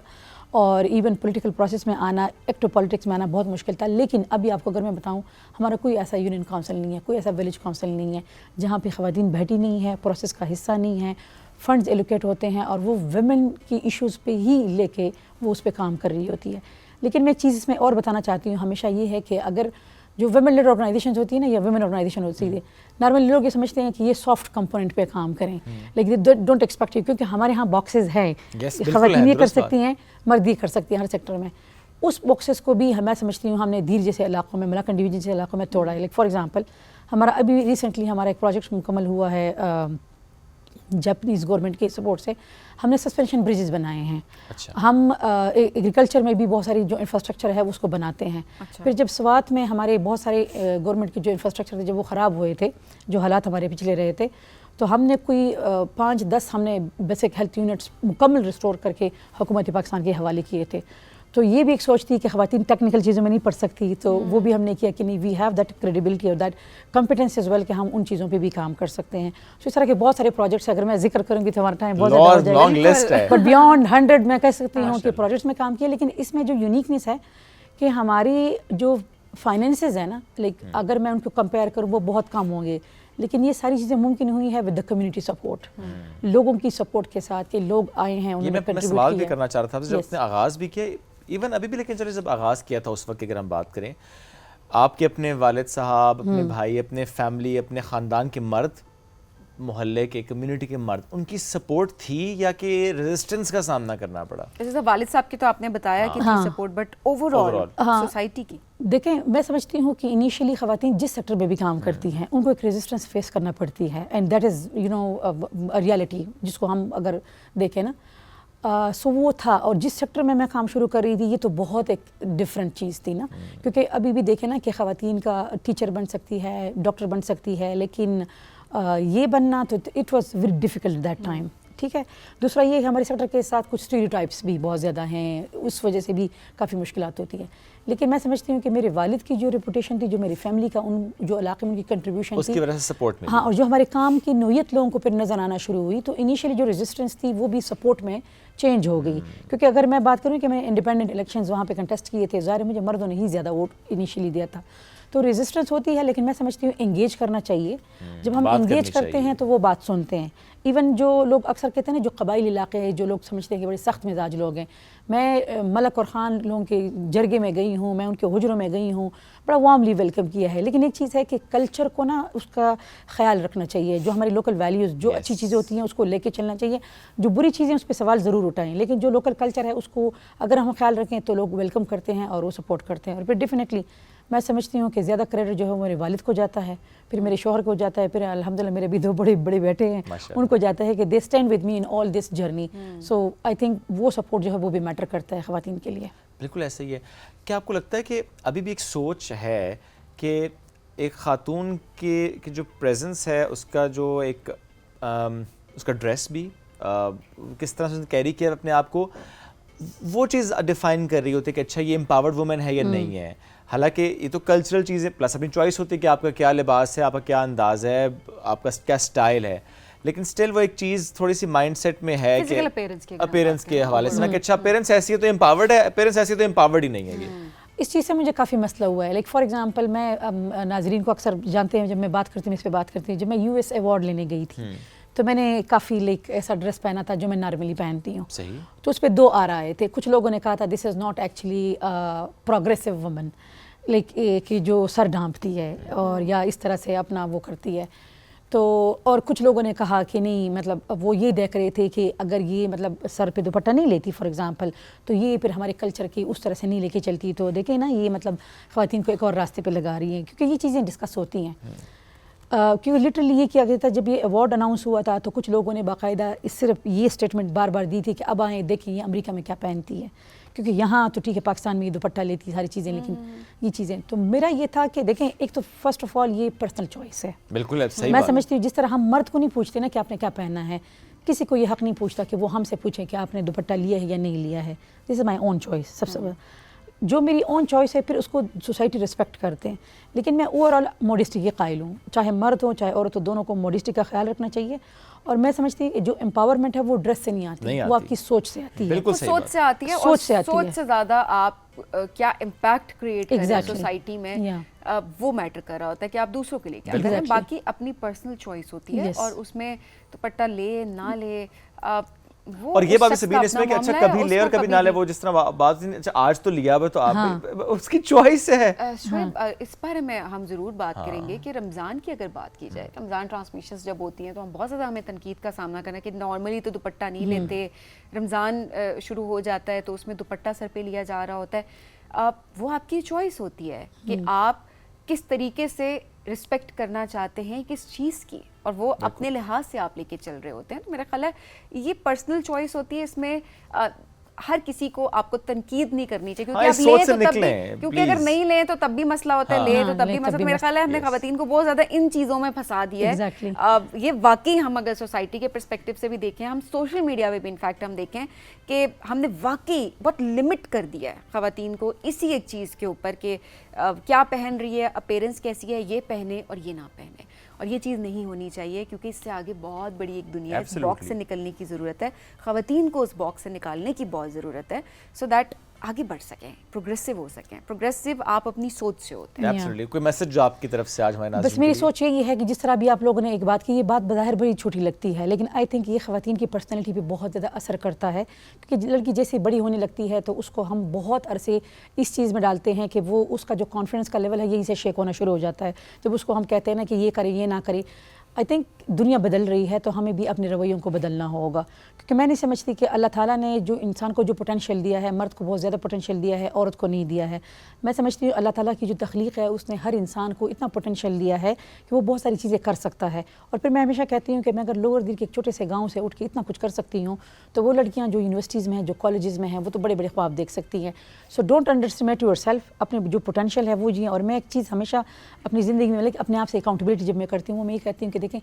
اور ایون پولیٹیکل پروسیس میں آنا، ایکٹو پالیٹکس میں آنا بہت مشکل تھا. لیکن ابھی آپ کو اگر میں بتاؤں، ہمارا کوئی ایسا یونین کونسل نہیں ہے، کوئی ایسا ولیج کونسل نہیں ہے جہاں پہ خواتین بیٹھی نہیں ہے، پروسیس کا حصہ نہیں ہے. فنڈز ایلوکیٹ ہوتے ہیں اور وہ ویمن کی ایشوز پہ ہی لے کے وہ اس پہ کام کر رہی ہوتی ہے. لیکن میں چیز اس میں اور بتانا چاہتی ہوں ہمیشہ یہ ہے کہ اگر جو ویمن لیڈ آرگنائزیشنز ہوتی ہیں نا، یا ویمن آرگنائزیشن ہوتی ہے، نارملی لوگ یہ سمجھتے ہیں کہ یہ سافٹ کمپوننٹ پہ کام کریں، لیکن ڈونٹ ایکسپیکٹ، کیونکہ ہمارے ہاں باکسز ہیں، خواتین یہ کر سکتی ہیں، مرد یہ کر سکتی ہیں ہر سیکٹر میں. اس باکسز کو بھی میں سمجھتی ہوں ہم نے دیر جیسے علاقوں میں، ملاکنڈ ڈویژن جیسے علاقوں میں توڑا ہے. لائک فار ایگزامپل ہمارا ابھی ریسنٹلی ہمارا ایک پروجیکٹ مکمل ہوا ہے جاپنیز گورنمنٹ کے سپورٹ سے. ہم نے سسپینشن بریجز بنائے ہیں. ہم ایگریکلچر میں بھی بہت ساری جو انفراسٹرکچر ہے اس کو بناتے ہیں. پھر جب سوات میں ہمارے بہت سارے گورنمنٹ کے جو انفراسٹرکچر تھے جب وہ خراب ہوئے تھے، جو حالات ہمارے پچھلے رہے تھے، تو ہم نے کوئی 5-10 ہم نے بیسک ہیلتھ یونٹس مکمل ریسٹور کر کے حکومت پاکستان کے حوالے کیے تھے. تو یہ بھی ایک سوچ تھی کہ خواتین ٹیکنیکل چیزوں میں نہیں پڑھ سکتی، تو وہ بھی ہم نے کیا کہ نہیں، وی ہیو دیٹ کریڈیبلٹی اور دیٹ کمپیٹنس ایز ویل کہ ہم ان چیزوں پہ بھی کام کر سکتے ہیں. تو اس طرح کے بہت سارے پروجیکٹس اگر میں ذکر کروں گی تو ہمارا ٹائم بہت زیادہ ہو جائے گا، بٹ بیانڈ 100 میں کہہ سکتی ہوں کہ پروجیکٹس میں کام کیا. لیکن اس میں جو یونیکنیس ہے کہ ہماری جو فائنینسز ہیں نا، لائک اگر میں ان کو کمپیئر کروں وہ بہت کم ہوں گے، لیکن یہ ساری چیزیں ممکن ہوئی ہے ود دا کمیونٹی سپورٹ، لوگوں کی سپورٹ کے ساتھ کہ لوگ آئے ہیں. یہ میں سوال بھی کرنا چاہ رہا تھا جب آپ نے آغاز بھی کیا، ایون ابھی بھی، لیکن چلے جب آغاز کیا تھا اس وقت اگر ہم بات کریں، آپ کے اپنے والد صاحب، اپنے بھائی، اپنے فیملی، اپنے خاندان کے مرد، محلے کے، کمیونٹی کے مرد، ان کی سپورٹ تھی یا کہ ریزسٹنس کا سامنا کرنا پڑا؟ جیسے والد صاحب کی تو آپ نے بتایا کہ تھی support, but over all society کی دیکھیں، میں سمجھتی ہوں کہ انیشیلی خواتین جس سیکٹر میں بھی کام کرتی ہیں ان کو ایک ریزسٹنس فیس کرنا پڑتی ہے، اینڈ دیٹ از ریالٹی جس کو ہم اگر دیکھیں نا. سو وہ تھا. اور جس سیکٹر میں میں کام شروع کر رہی تھی یہ تو بہت ایک ڈفرینٹ چیز تھی نا، کیونکہ ابھی بھی دیکھیں نا کہ خواتین کا ٹیچر بن سکتی ہے، ڈاکٹر بن سکتی ہے، لیکن یہ بننا تو it was very difficult that time. ٹھیک ہے. دوسرا یہ ہمارے سیکٹر کے ساتھ کچھ اسٹیریوٹائپس بھی بہت زیادہ ہیں، اس وجہ سے بھی کافی مشکلات ہوتی ہیں. لیکن میں سمجھتی ہوں کہ میرے والد کی جو ریپوٹیشن تھی، جو میری فیملی کا ان جو علاقے میں ان کی کنٹریبیوشن اس کی وجہ سے سپورٹ میں، ہاں، اور جو ہمارے کام کی نوعیت لوگوں کو پھر نظر آنا شروع ہوئی، تو انیشیلی جو ریزسٹنس تھی وہ بھی سپورٹ میں چینج ہو گئی. کیونکہ اگر میں بات کروں کہ میں انڈیپینڈنٹ الیکشنز وہاں پہ کنٹیسٹ کیے تھے، ظاہر ہے مجھے مردوں نے ہی زیادہ ووٹ انیشیلی دیا تھا. تو تو ریزسٹنس ہوتی ہے، لیکن میں سمجھتی ہوں انگیج کرنا چاہیے. جب ہم انگیج کرتے ہیں تو وہ بات سنتے ہیں. ایون جو لوگ اکثر کہتے ہیں نا جو قبائلی علاقے ہیں، جو لوگ سمجھتے ہیں کہ بڑے سخت مزاج لوگ ہیں، میں ملک اور خان لوگوں کے جرگے میں گئی ہوں، میں ان کے حجروں میں گئی ہوں، بڑا وارملی ویلکم کیا ہے. لیکن ایک چیز ہے کہ کلچر کو نا اس کا خیال رکھنا چاہیے. جو ہماری لوکل ویلیوز، جو اچھی چیزیں ہوتی ہیں اس کو لے کے چلنا چاہیے. جو بری چیزیں اس پہ سوال ضرور اٹھائیں، لیکن جو لوکل کلچر ہے اس کو اگر ہم خیال رکھیں تو لوگ ویلکم کرتے ہیں اور وہ سپورٹ کرتے ہیں. اور پھر ڈیفینیٹلی میں سمجھتی ہوں کہ زیادہ کریڈٹ جو ہے میرے والد کو جاتا ہے، پھر میرے شوہر کو جاتا ہے، پھر الحمدللہ میرے بھی 2 بڑے بیٹے ہیں، ان کو جاتا ہے کہ they stand with me in all this journey. So I think وہ سپورٹ جو ہے وہ بھی میٹر کرتا ہے خواتین کے لیے. بالکل ایسا ہی ہے. کیا آپ کو لگتا ہے کہ ابھی بھی ایک سوچ ہے کہ ایک خاتون کی جو پریزنس ہے اس کا جو ایک اس کا ڈریس بھی کس طرح سے کیری کیا اپنے آپ کو، وہ چیز ڈیفائن کر رہی ہوتی ہے کہ اچھا یہ امپاورڈ وومن ہے یا نہیں ہے؟ حالانکہ یہ تو کلچرل چیزیں پلس اپنی چوائس ہوتی ہے کہ آپ کا کیا لباس ہے، آپ کا کیا انداز ہے، آپ کا کیا اسٹائل ہے، لیکن سٹل وہ ایک چیز تھوڑی سی مائنڈ سیٹ میں ہے کہ اپیرنس کے حوالے سے نا کہ اچھا اپیرنس ایسی ہے تو امپاورڈ ہے، اپیرنس ایسی ہے تو امپاورڈ ہی نہیں ہے. یہ اس چیز سے مجھے کافی مسئلہ ہوا ہے. لائک فار ایگزامپل میں ناظرین کو اکثر جانتے ہیں جب میں بات کرتی ہوں اس پہ بات کرتی ہوں، جب میں US ایوارڈ لینے گئی تھی تو میں نے کافی لائک ایسا ڈریس پہنا تھا جو میں نارملی پہنتی ہوں. صحیح. تو اس پہ 2 آرا آئے تھے. کچھ لوگوں نے کہا تھا this is not actually progressive woman, like کہ جو سر ڈھانپتی ہے اور یا اس طرح سے اپنا وہ کرتی ہے. تو اور کچھ لوگوں نے کہا کہ نہیں، مطلب وہ یہ دیکھ رہے تھے کہ اگر یہ مطلب سر پہ دوپٹہ نہیں لیتی فار ایگزامپل تو یہ پھر ہمارے کلچر کی اس طرح سے نہیں لے کے چلتی، تو دیکھیں نا یہ مطلب خواتین کو ایک اور راستے پہ لگا رہی ہیں. کیونکہ یہ چیزیں ڈسکس ہوتی ہیں. کیونکہ لٹرلی یہ کیا گیا تھا جب یہ ایوارڈ اناؤنس ہوا تھا تو کچھ لوگوں نے باقاعدہ صرف یہ اسٹیٹمنٹ بار بار دی تھی کہ اب آئیں دیکھیں یہ امریکہ میں کیا پہنتی ہے، کیونکہ یہاں تو ٹھیک ہے پاکستان میں یہ دوپٹہ لیتی ساری چیزیں، لیکن یہ چیزیں. تو میرا یہ تھا کہ دیکھیں ایک تو فرسٹ آف آل یہ پرسنل چوائس ہے. بالکل صحیح. میں سمجھتی ہوں جس طرح ہم مرد کو نہیں پوچھتے نا کہ آپ نے کیا پہننا ہے، کسی کو یہ حق نہیں پوچھتا کہ وہ ہم سے پوچھیں کہ آپ نے دوپٹہ لیا ہے یا نہیں لیا ہے. دس از مائی اون چوائس. سب سے جو میری اون چوائس ہے پھر اس کو سوسائٹی رسپیکٹ کرتے ہیں. لیکن میں اوور آل موڈسٹی کی قائل ہوں، چاہے مرد ہوں چاہے عورت ہو، دونوں کو موڈسٹی کا خیال رکھنا چاہیے. اور میں سمجھتی ہوں کہ جو امپاورمنٹ ہے وہ ڈریس سے نہیں آتی، وہ آپ کی سوچ سے آتی ہے. بالکل سوچ سے آتی ہے، اور سوچ سے زیادہ آپ کیا امپیکٹ کریٹ کر رہے ہیں سوسائٹی میں وہ میٹر کر رہا ہوتا ہے کہ آپ دوسروں کے لیے کیا کر رہے ہیں. باقی اپنی پرسنل چوائس ہوتی ہے اور اس میں دوپٹہ لے نہ لے. اور یہ بات سبین اس میں کہ اچھا کبھی لے اور کبھی نہ لے، وہ جس طرح بات اچھا آج تو لیا ہوا تو آپ اس کی چوائس ہے. شعیب اس بارے میں ہم ضرور بات کریں گے کہ رمضان کی اگر بات کی جائے، رمضان ٹرانسمیشنز جب ہوتی ہیں تو ہم بہت زیادہ ہمیں تنقید کا سامنا کرنا کہ نارملی تو دوپٹہ نہیں لیتے، رمضان شروع ہو جاتا ہے تو اس میں دوپٹہ سر پہ لیا جا رہا ہوتا ہے. وہ آپ کی چوائس ہوتی ہے کہ آپ کس طریقے سے رسپیکٹ کرنا چاہتے ہیں کس چیز کی، اور وہ اپنے لحاظ سے آپ لے کے چل رہے ہوتے ہیں. تو میرا خیال ہے یہ پرسنل چوائس ہوتی ہے، اس میں ہر کسی کو آپ کو تنقید نہیں کرنی چاہیے، کیونکہ آپ لیں تو تب بھی، کیونکہ اگر نہیں لیں تو تب بھی مسئلہ ہوتا ہے، لیں تو تب بھی مسئلہ. میرا خیال ہے ہم نے خواتین کو بہت زیادہ ان چیزوں میں پھنسا دیا ہے. یہ واقعی ہم اگر سوسائٹی کے پرسپیکٹو سے بھی دیکھیں، ہم سوشل میڈیا پہ بھی انفیکٹ ہم دیکھیں کہ ہم نے واقعی بہت لمٹ کر دیا ہے خواتین کو اسی ایک چیز کے اوپر کہ کیا پہن رہی ہے، اپیرنس کیسی ہے، یہ پہنے اور یہ نہ پہنے. اور یہ چیز نہیں ہونی چاہیے، کیونکہ اس سے آگے بہت بڑی ایک دنیا ہے. اس باکس سے نکلنے کی ضرورت ہے، خواتین کو اس باکس سے نکالنے کی بہت ضرورت ہے، سو دیٹ آگے بڑھ سکیں، پروگریسو ہو سکیں. پروگریسو آپ اپنی سوچ سے ہوتے ہیں. ایبسلیٹلی. کوئی میسج جو آپ کی طرف سے آج ہمارے ناظرین؟ بس میری سوچ یہ ہے کہ جس طرح بھی آپ لوگوں نے ایک بات کی، یہ بات بظاہر بڑی چھوٹی لگتی ہے، لیکن آئی تھنک یہ خواتین کی پرسنالٹی پہ بہت زیادہ اثر کرتا ہے. کیونکہ لڑکی جیسے بڑی ہونے لگتی ہے تو اس کو ہم بہت عرصے اس چیز میں ڈالتے ہیں کہ وہ اس کا جو کانفیڈنس کا لیول ہے یہیں سے شیک ہونا شروع ہو جاتا ہے. جب اس کو ہم کہتے ہیں نا کہ یہ کرے یہ نہ کرے، آئی تھنک دنیا بدل رہی ہے تو ہمیں بھی اپنے رویوں کو بدلنا ہوگا. کیونکہ میں نہیں سمجھتی کہ اللہ تعالیٰ نے جو انسان کو جو پوٹینشیل دیا ہے، مرد کو بہت زیادہ پوٹینشیل دیا ہے، عورت کو نہیں دیا ہے. میں سمجھتی ہوں اللہ تعالیٰ کی جو تخلیق ہے اس نے ہر انسان کو اتنا پوٹینشیل دیا ہے کہ وہ بہت ساری چیزیں کر سکتا ہے. اور پھر میں ہمیشہ کہتی ہوں کہ میں اگر لوور دل کے ایک چھوٹے سے گاؤں سے اٹھ کے اتنا کچھ کر سکتی ہوں تو وہ لڑکیاں جو یونیورسٹیز میں ہیں، جو کالجز میں ہیں، وہ تو بڑے بڑے خواب دیکھ سکتی ہیں. So don't under estimate your self. اپنے جو پوٹینشیل ہے وہ جئیں. اور میں ایک چیز ہمیشہ اپنی زندگی میں اپنے آپ سے اکاؤنٹیبلٹی جب میں کرتی ہوں، وہ میں یہ کہتی ہوں کہ دیکھیں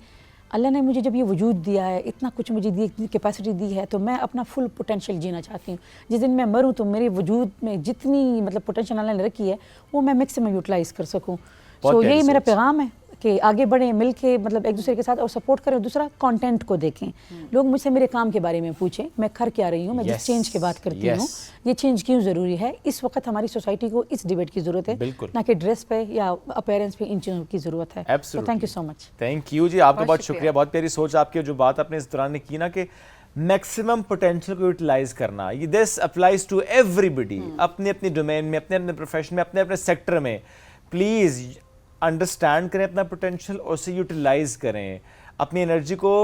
اللہ نے مجھے جب یہ وجود دیا ہے، اتنا کچھ مجھے دی، اتنی کیپیسٹی دی ہے، تو میں اپنا فل پوٹینشیل جینا چاہتی ہوں. جس دن میں مروں تو میرے وجود میں جتنی مطلب پوٹینشیل اللہ نے رکھی ہے وہ میں میکسیمم یوٹیلائز کر سکوں. سو یہی میرا پیغام ہے کہ آگے بڑھیں مل کے, مطلب ایک دوسرے کے ساتھ, اور سپورٹ کریں. دوسرا کانٹینٹ کو دیکھیں, لوگ مجھ سے میرے کام کے بارے میں پوچھیں, میں کر کیا رہی ہوں, میں جس چینج کی بات کرتی ہوں یہ چینج کیوں ضروری ہے. اس وقت ہماری سوسائٹی کو اس ڈیبیٹ کی ضرورت ہے, نہ کہ ڈریس پہ یا اپیرنس پہ, ان چیزوں کی ضرورت ہے. Thank you so much. Thank you ji, آپ کا بہت شکریہ, بہت پیاری سوچ آپ کی. جو بات آپ نے اس دوران نے کی نا کہ میکسیمم پوٹینشیل کو یوٹیلائز کرنا, یہ دس اپلائز ٹو ایوری بڈی, اپنے اپنی ڈومین میں, اپنے اپنے پروفیشن میں, اپنے اپنے سیکٹر میں. پلیز انڈرسٹینڈ کریں اپنا پوٹینشیل اور اسے یوٹیلائز کریں, اپنی انرجی کو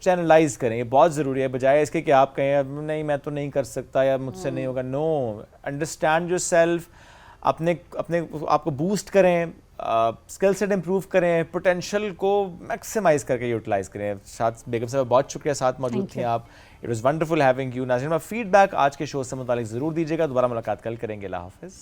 چینلائز کریں. یہ بہت ضروری ہے, بجائے اس کے کہ آپ کہیں نہیں میں تو نہیں کر سکتا یا مجھ سے نہیں ہوگا. نو, انڈرسٹینڈ یور سیلف, اپنے آپ کو بوسٹ کریں, اسکل سیٹ امپروو کریں, پوٹینشیل کو میکسیمائز کر کے یوٹیلائز کریں. شاد بیگم صاحب بہت شکریہ, ساتھ موجود تھیں آپ. It was wonderful having you. ناظرین, فیڈ بیک آج کے شو سے متعلق ضرور دیجیے گا. دوبارہ ملاقات کل کریں گے. اللہ حافظ.